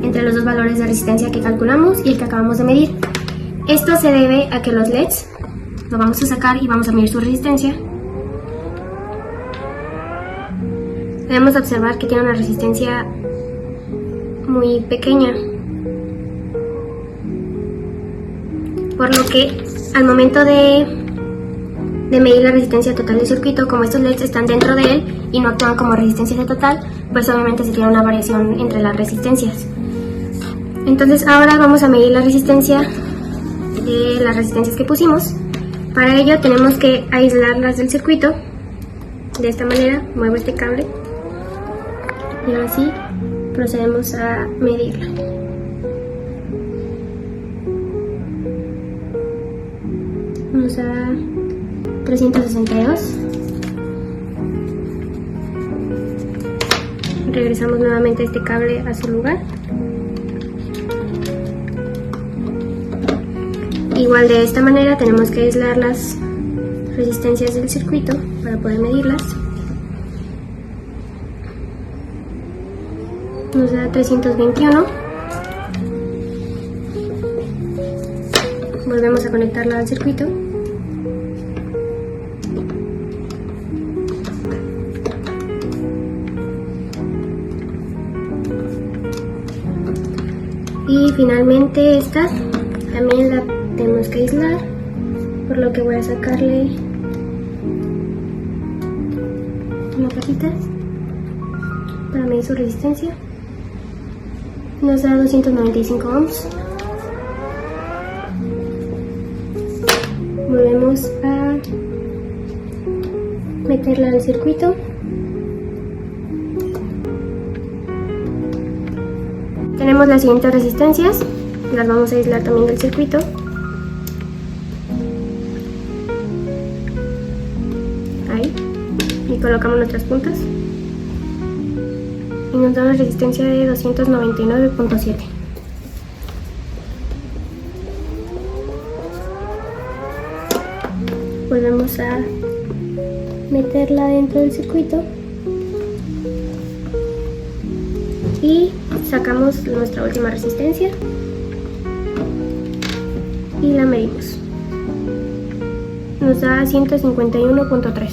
entre los dos valores de resistencia que calculamos y el que acabamos de medir. Esto se debe a que los LEDs lo vamos a sacar y vamos a medir su resistencia. Debemos observar que tiene una resistencia muy pequeña, por lo que al momento de medir la resistencia total del circuito, como estos LEDs están dentro de él y no actúan como resistencia total, pues obviamente se tiene una variación entre las resistencias. Entonces ahora vamos a medir la resistencia de las resistencias que pusimos. Para ello tenemos que aislarlas del circuito. De esta manera muevo este cable y ahora sí procedemos a medirla. Vamos a 362. Regresamos nuevamente este cable a su lugar. Igual de esta manera tenemos que aislar las resistencias del circuito para poder medirlas. Nos da 321. Volvemos a conectarla al circuito. Y finalmente esta también la tenemos que aislar, por lo que voy a sacarle una cajita para medir su resistencia. Nos da 295 ohms. Volvemos a meterla al circuito. Tenemos las siguientes resistencias, las vamos a aislar también del circuito. Ahí, y colocamos nuestras puntas. Y nos da una resistencia de 299.7. Volvemos a meterla dentro del circuito y sacamos nuestra última resistencia y la medimos. Nos da 151.3.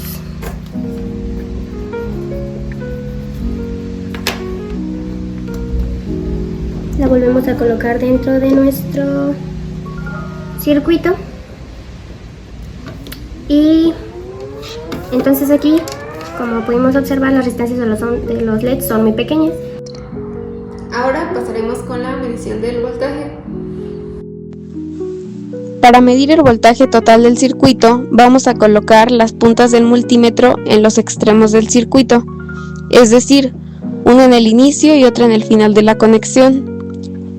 La volvemos a colocar dentro de nuestro circuito. Y entonces aquí, como pudimos observar, las resistencias de los LEDs son muy pequeñas. Ahora pasaremos con la medición del voltaje. Para medir el voltaje total del circuito, vamos a colocar las puntas del multímetro en los extremos del circuito, es decir, una en el inicio y otra en el final de la conexión.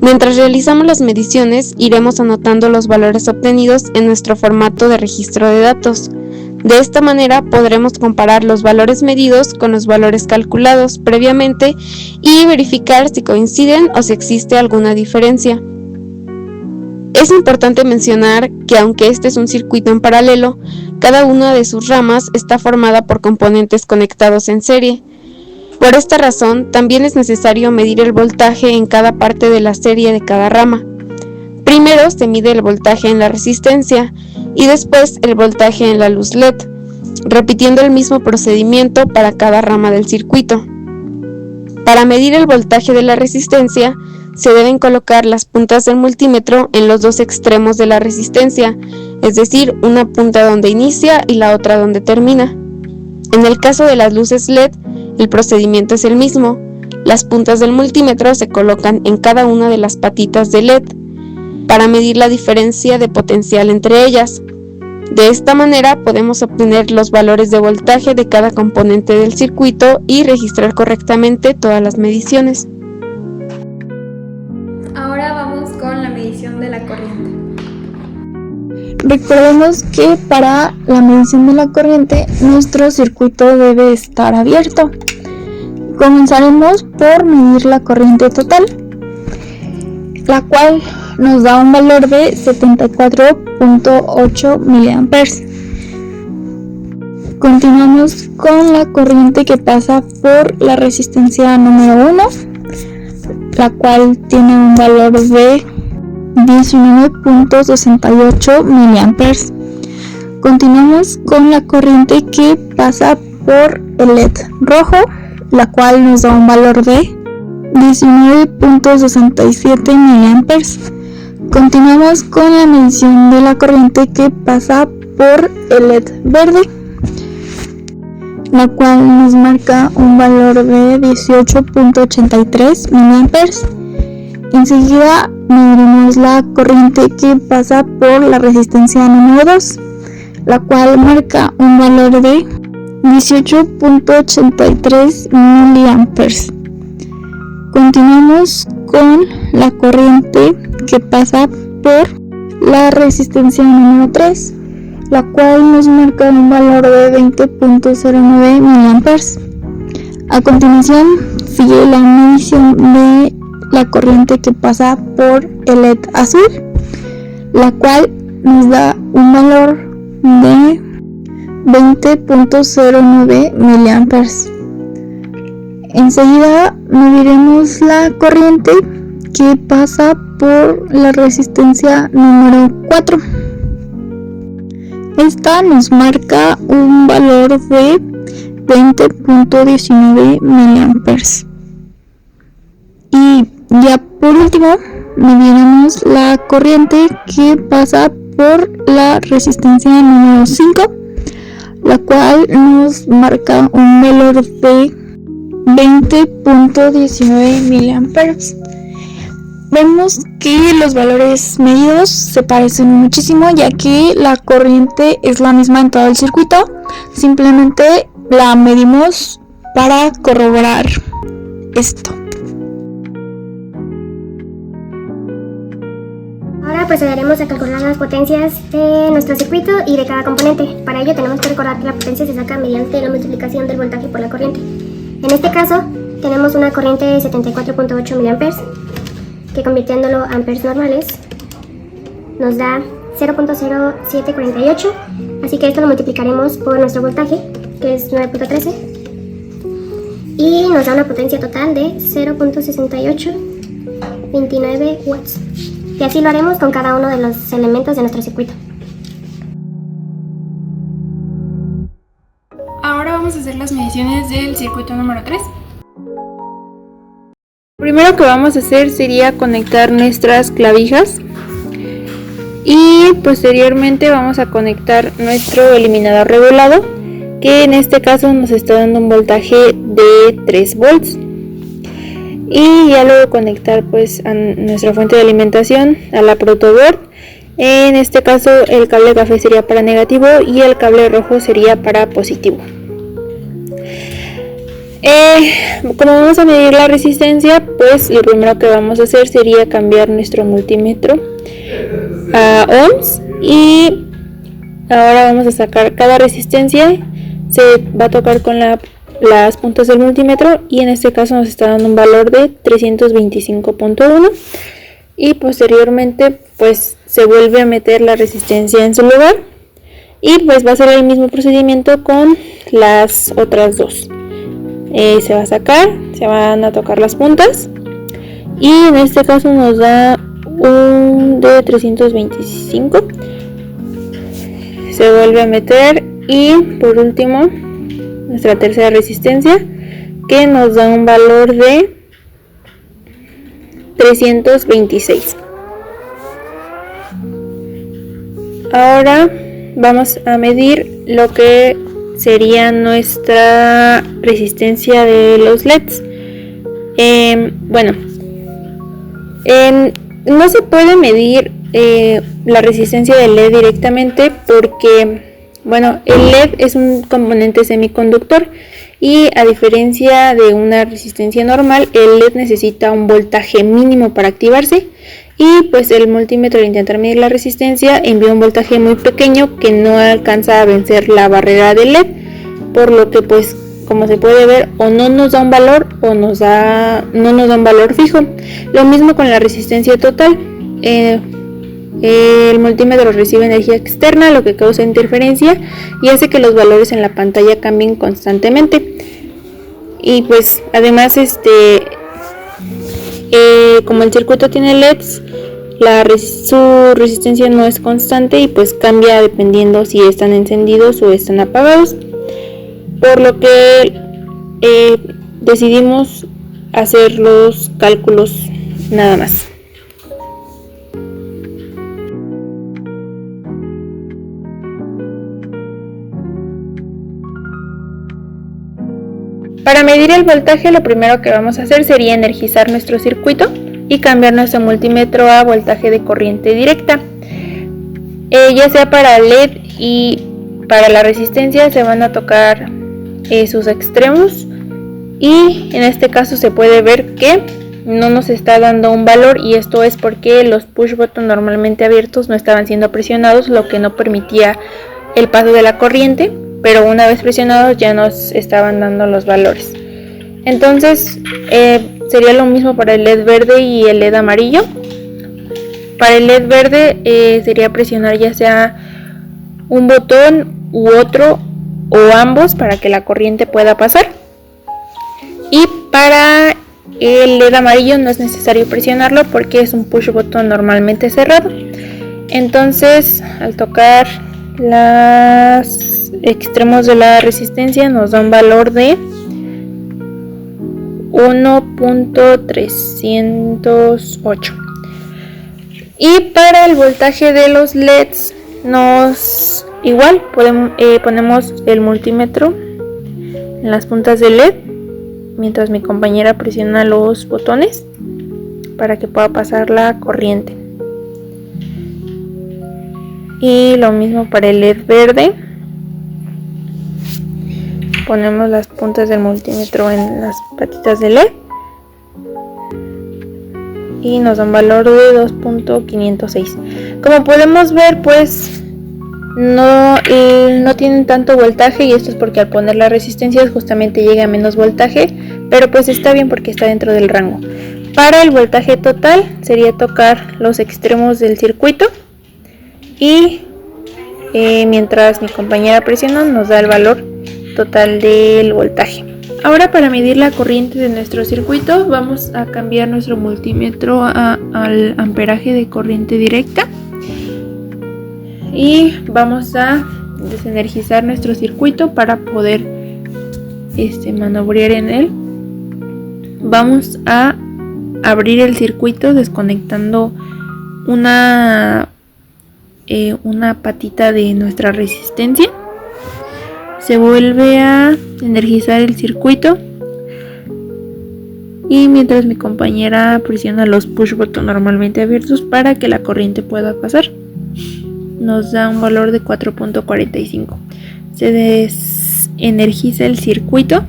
Mientras realizamos las mediciones, iremos anotando los valores obtenidos en nuestro formato de registro de datos. De esta manera podremos comparar los valores medidos con los valores calculados previamente y verificar si coinciden o si existe alguna diferencia. Es importante mencionar que aunque este es un circuito en paralelo, cada una de sus ramas está formada por componentes conectados en serie. Por esta razón, también es necesario medir el voltaje en cada parte de la serie de cada rama. Primero se mide el voltaje en la resistencia y después el voltaje en la luz LED, repitiendo el mismo procedimiento para cada rama del circuito. Para medir el voltaje de la resistencia, se deben colocar las puntas del multímetro en los dos extremos de la resistencia, es decir, una punta donde inicia y la otra donde termina. En el caso de las luces LED, el procedimiento es el mismo. Las puntas del multímetro se colocan en cada una de las patitas de LED. para medir la diferencia de potencial entre ellas. De esta manera podemos obtener los valores de voltaje de cada componente del circuito y registrar correctamente todas las mediciones. Ahora vamos con la medición de la corriente. Recordemos que para la medición de la corriente nuestro circuito debe estar abierto. Comenzaremos por medir la corriente total, la cual nos da un valor de 74.8 mA. Continuamos con la corriente que pasa por la resistencia número 1, la cual tiene un valor de 19.68 mA. Continuamos con la corriente que pasa por el LED rojo, la cual nos da un valor de 19.67 mA. Continuamos con la medición de la corriente que pasa por el LED verde, la cual nos marca un valor de 18.83 mA. Enseguida mediremos la corriente que pasa por la resistencia número 2, la cual marca un valor de 18.83 mA. Continuamos con la corriente que pasa por la resistencia número 3, la cual nos marca un valor de 20.09 mA. A continuación sigue la medición de la corriente que pasa por el LED azul, la cual nos da un valor de 20.09 mA. Enseguida mediremos la corriente que pasa por la resistencia número 4. Esta nos marca un valor de 20.19 mA. Y ya por último mediremos la corriente que pasa por la resistencia número 5, la cual nos marca un valor de 20.19 mA. Vemos que los valores medidos se parecen muchísimo, ya que la corriente es la misma en todo el circuito, simplemente la medimos para corroborar esto. Ahora procederemos a calcular las potencias de nuestro circuito y de cada componente. Para ello tenemos que recordar que la potencia se saca mediante la multiplicación del voltaje por la corriente. En este caso tenemos una corriente de 74.8 mA, que convirtiéndolo a amperes normales nos da 0.0748, así que esto lo multiplicaremos por nuestro voltaje, que es 9.13, y nos da una potencia total de 0.6829 watts. Y así lo haremos con cada uno de los elementos de nuestro circuito. Ahora vamos a hacer las mediciones del circuito número 3. Lo primero que vamos a hacer sería conectar nuestras clavijas y posteriormente vamos a conectar nuestro eliminador regulado, que en este caso nos está dando un voltaje de 3 volts. Y ya luego conectar pues a nuestra fuente de alimentación, a la protoboard. En este caso el cable café sería para negativo y el cable rojo sería para positivo. Como vamos a medir la resistencia, pues lo primero que vamos a hacer sería cambiar nuestro multímetro a ohms, y ahora vamos a sacar cada resistencia. Se va a tocar con las puntas del multímetro y en este caso nos está dando un valor de 325.1, y posteriormente pues se vuelve a meter la resistencia en su lugar y pues va a ser el mismo procedimiento con las otras dos. Se va a sacar, se van a tocar las puntas y en este caso nos da un de 325, se vuelve a meter y por último nuestra tercera resistencia, que nos da un valor de 326. Ahora vamos a medir lo que sería nuestra resistencia de los LEDs. No se puede medir la resistencia del LED directamente porque, bueno, el LED es un componente semiconductor y a diferencia de una resistencia normal, el LED necesita un voltaje mínimo para activarse y pues el multímetro al intentar medir la resistencia envía un voltaje muy pequeño que no alcanza a vencer la barrera del LED, por lo que pues como se puede ver o no nos da un valor o no nos da un valor fijo. Lo mismo con la resistencia total. El multímetro recibe energía externa, lo que causa interferencia y hace que los valores en la pantalla cambien constantemente. Y pues además como el circuito tiene LEDs, su resistencia no es constante y pues cambia dependiendo si están encendidos o están apagados, por lo que decidimos hacer los cálculos nada más. Para medir el voltaje, lo primero que vamos a hacer sería energizar nuestro circuito y cambiar nuestro multímetro a voltaje de corriente directa. Ya sea para LED y para la resistencia se van a tocar sus extremos y en este caso se puede ver que no nos está dando un valor, y esto es porque los push button normalmente abiertos no estaban siendo presionados, lo que no permitía el paso de la corriente, pero una vez presionados ya nos estaban dando los valores. Entonces sería lo mismo para el LED verde y el LED amarillo. Para el LED verde sería presionar ya sea un botón u otro o ambos para que la corriente pueda pasar. Y para el LED amarillo no es necesario presionarlo porque es un push button normalmente cerrado. Entonces al tocar los extremos de la resistencia nos da un valor de 1.308. Y para el voltaje de los LEDs ponemos el multímetro en las puntas del LED mientras mi compañera presiona los botones para que pueda pasar la corriente. Y lo mismo para el LED verde. Ponemos las puntas del multímetro en las patitas del LED y nos da un valor de 2.506. Como podemos ver, pues no tienen tanto voltaje, y esto es porque al poner las resistencias justamente llega a menos voltaje, pero pues está bien porque está dentro del rango. Para el voltaje total sería tocar los extremos del circuito y mientras mi compañera presiona nos da el valor total del voltaje. Ahora, para medir la corriente de nuestro circuito vamos a cambiar nuestro multímetro al amperaje de corriente directa y vamos a desenergizar nuestro circuito para poder manobrear en él. Vamos a abrir el circuito desconectando una patita de nuestra resistencia. Se vuelve a energizar el circuito y mientras mi compañera presiona los push button normalmente abiertos para que la corriente pueda pasar, nos da un valor de 4.45. Se desenergiza el circuito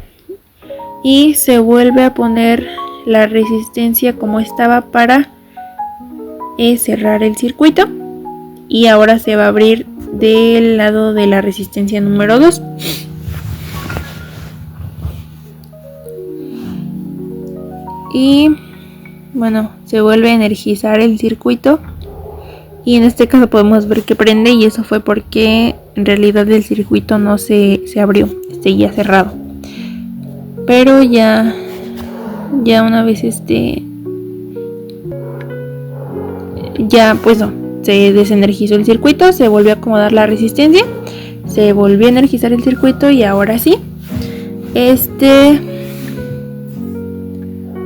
y se vuelve a poner la resistencia como estaba para cerrar el circuito, y ahora se va a abrir del lado de la resistencia número 2. Y bueno, se vuelve a energizar el circuito y en este caso podemos ver que prende, y eso fue porque en realidad el circuito no se abrió, seguía cerrado. Pero ya una vez ya pues no, se desenergizó el circuito, se volvió a acomodar la resistencia, se volvió a energizar el circuito y ahora sí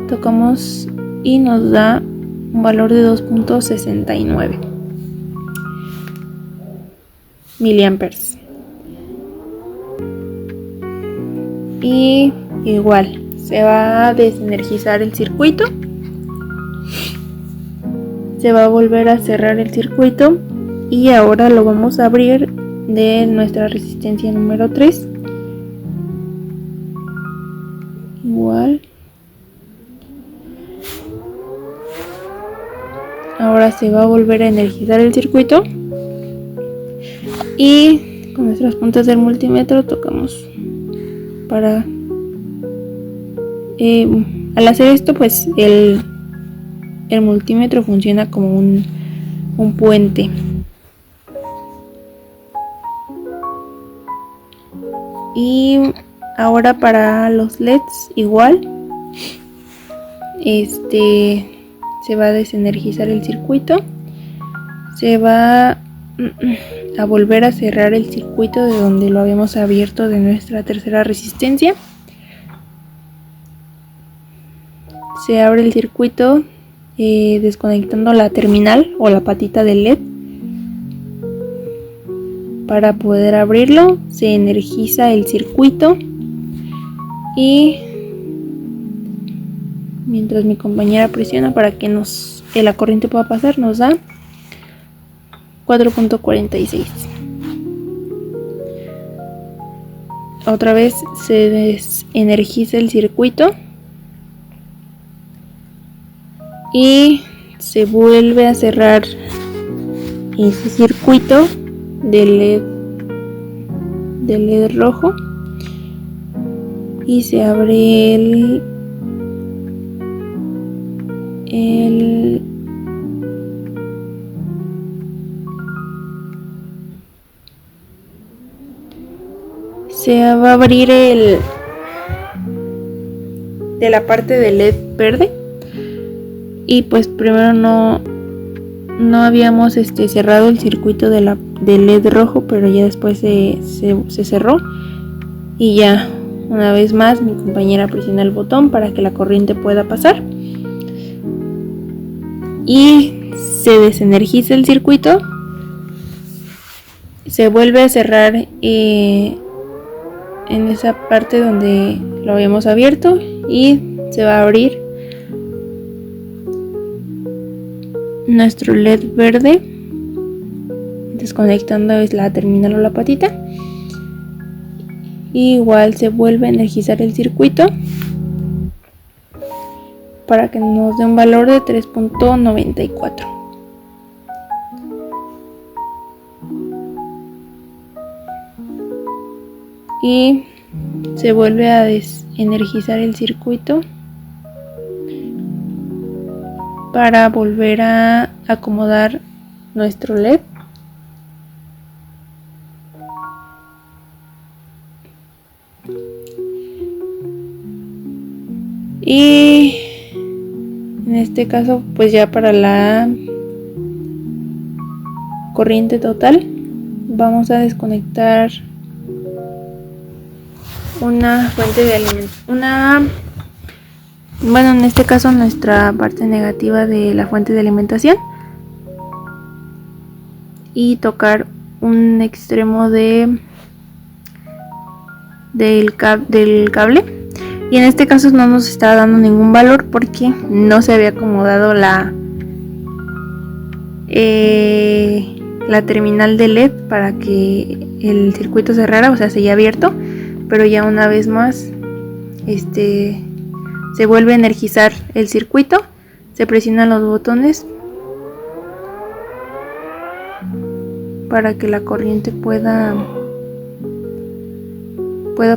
tocamos y nos da un valor de 2.69 miliamperes. Y igual se va a desenergizar el circuito, se va a volver a cerrar el circuito y ahora lo vamos a abrir de nuestra resistencia número 3. Igual. Ahora se va a volver a energizar el circuito y con nuestras puntas del multímetro tocamos para al hacer esto pues el multímetro funciona como un puente. Y ahora para los LEDs igual se va a desenergizar el circuito, se va a volver a cerrar el circuito de donde lo habíamos abierto de nuestra tercera resistencia. Se abre el circuito desconectando la terminal o la patita del LED. Para poder abrirlo se energiza el circuito y mientras mi compañera presiona para que la corriente pueda pasar, nos da 4.46. Otra vez se desenergiza el circuito y se vuelve a cerrar ese circuito de LED rojo y se abre se va a abrir de la parte de LED verde y pues primero no habíamos cerrado el circuito de LED rojo, pero ya después se cerró y ya una vez más mi compañera presiona el botón para que la corriente pueda pasar y se desenergiza el circuito, se vuelve a cerrar en esa parte donde lo habíamos abierto y se va a abrir nuestro LED verde desconectando la terminal o la patita. Igual se vuelve a energizar el circuito para que nos dé un valor de 3.94. Y se vuelve a desenergizar el circuito para volver a acomodar nuestro LED. Y en este caso pues ya para la corriente total vamos a desconectar una fuente de alimentación, bueno, en este caso nuestra parte negativa de la fuente de alimentación y tocar un extremo del cable. Y en este caso no nos estaba dando ningún valor porque no se había acomodado la terminal de LED para que el circuito cerrara, o sea, seguía abierto, pero ya una vez más se vuelve a energizar el circuito, se presionan los botones para que la corriente pueda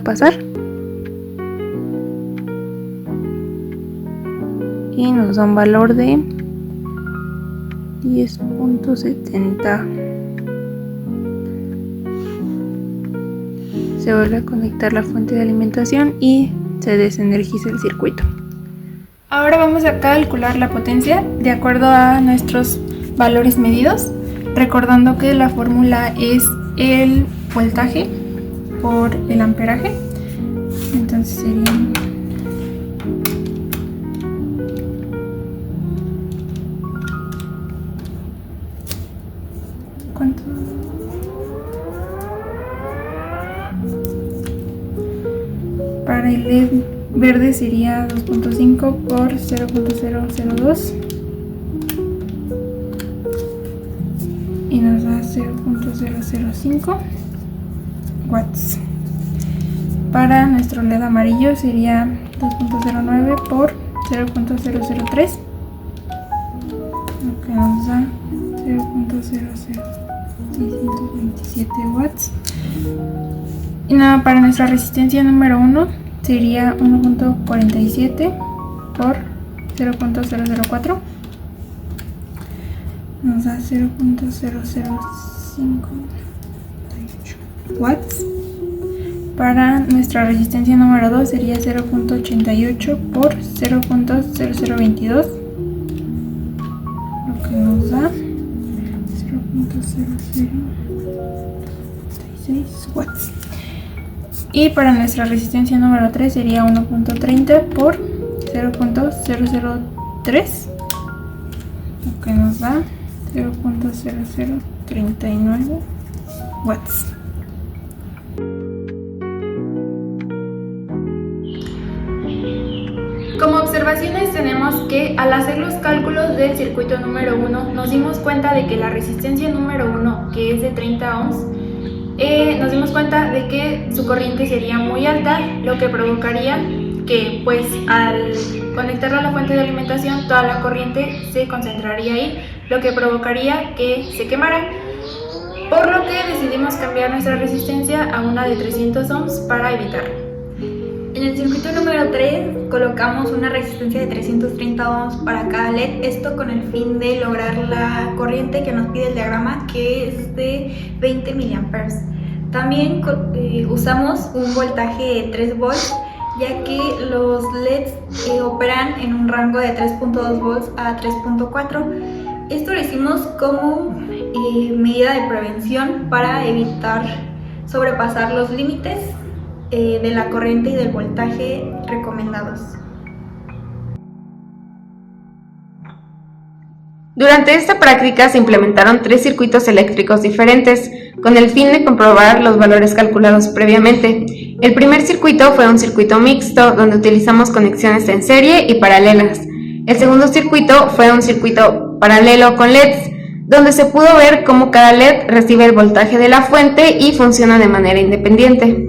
pasar. Y nos da un valor de 10.70. Se vuelve a conectar la fuente de alimentación y se desenergiza el circuito. Ahora vamos a calcular la potencia de acuerdo a nuestros valores medidos, recordando que la fórmula es el voltaje por el amperaje. Entonces serían ¿cuánto? Para el LED verde sería 2.5 por 0.002 y nos da 0.005 watts. Para nuestro LED amarillo sería 2.09 por 0.003, lo que nos da 0.00627 watts. Y nada, para nuestra resistencia número 1 sería 1.47 por 0.004, nos da 0.00558 watts. Para nuestra resistencia número 2 sería 0.88 por 0.0022, lo que nos da 0.0036 watts. Y para nuestra resistencia número 3 sería 1.30 por 0.003, lo que nos da 0.0039 watts. Como observaciones tenemos que al hacer los cálculos del circuito número 1 nos dimos cuenta de que la resistencia número 1, que es de 30 ohms, nos dimos cuenta de que su corriente sería muy alta, lo que provocaría que pues al conectarlo a la fuente de alimentación toda la corriente se concentraría ahí, lo que provocaría que se quemara, por lo que decidimos cambiar nuestra resistencia a una de 300 ohms para evitarlo. En el circuito número 3 colocamos una resistencia de 330 ohms para cada LED, esto con el fin de lograr la corriente que nos pide el diagrama, que es de 20 mA. También usamos un voltaje de 3 volts, ya que los LEDs operan en un rango de 3.2 volts a 3.4. Esto lo hicimos como medida de prevención para evitar sobrepasar los límites de la corriente y del voltaje recomendados. Durante esta práctica se implementaron 3 circuitos eléctricos diferentes, con el fin de comprobar los valores calculados previamente. El primer circuito fue un circuito mixto, donde utilizamos conexiones en serie y paralelas. El segundo circuito fue un circuito paralelo con LEDs, donde se pudo ver cómo cada LED recibe el voltaje de la fuente y funciona de manera independiente.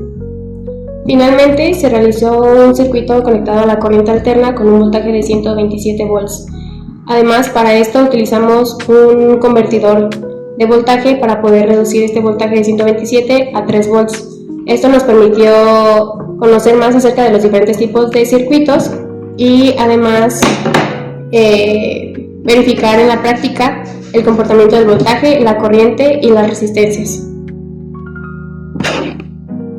Finalmente, se realizó un circuito conectado a la corriente alterna con un voltaje de 127 volts. Además, para esto utilizamos un convertidor de voltaje para poder reducir este voltaje de 127 a 3 volts. Esto nos permitió conocer más acerca de los diferentes tipos de circuitos y además verificar en la práctica el comportamiento del voltaje, la corriente y las resistencias.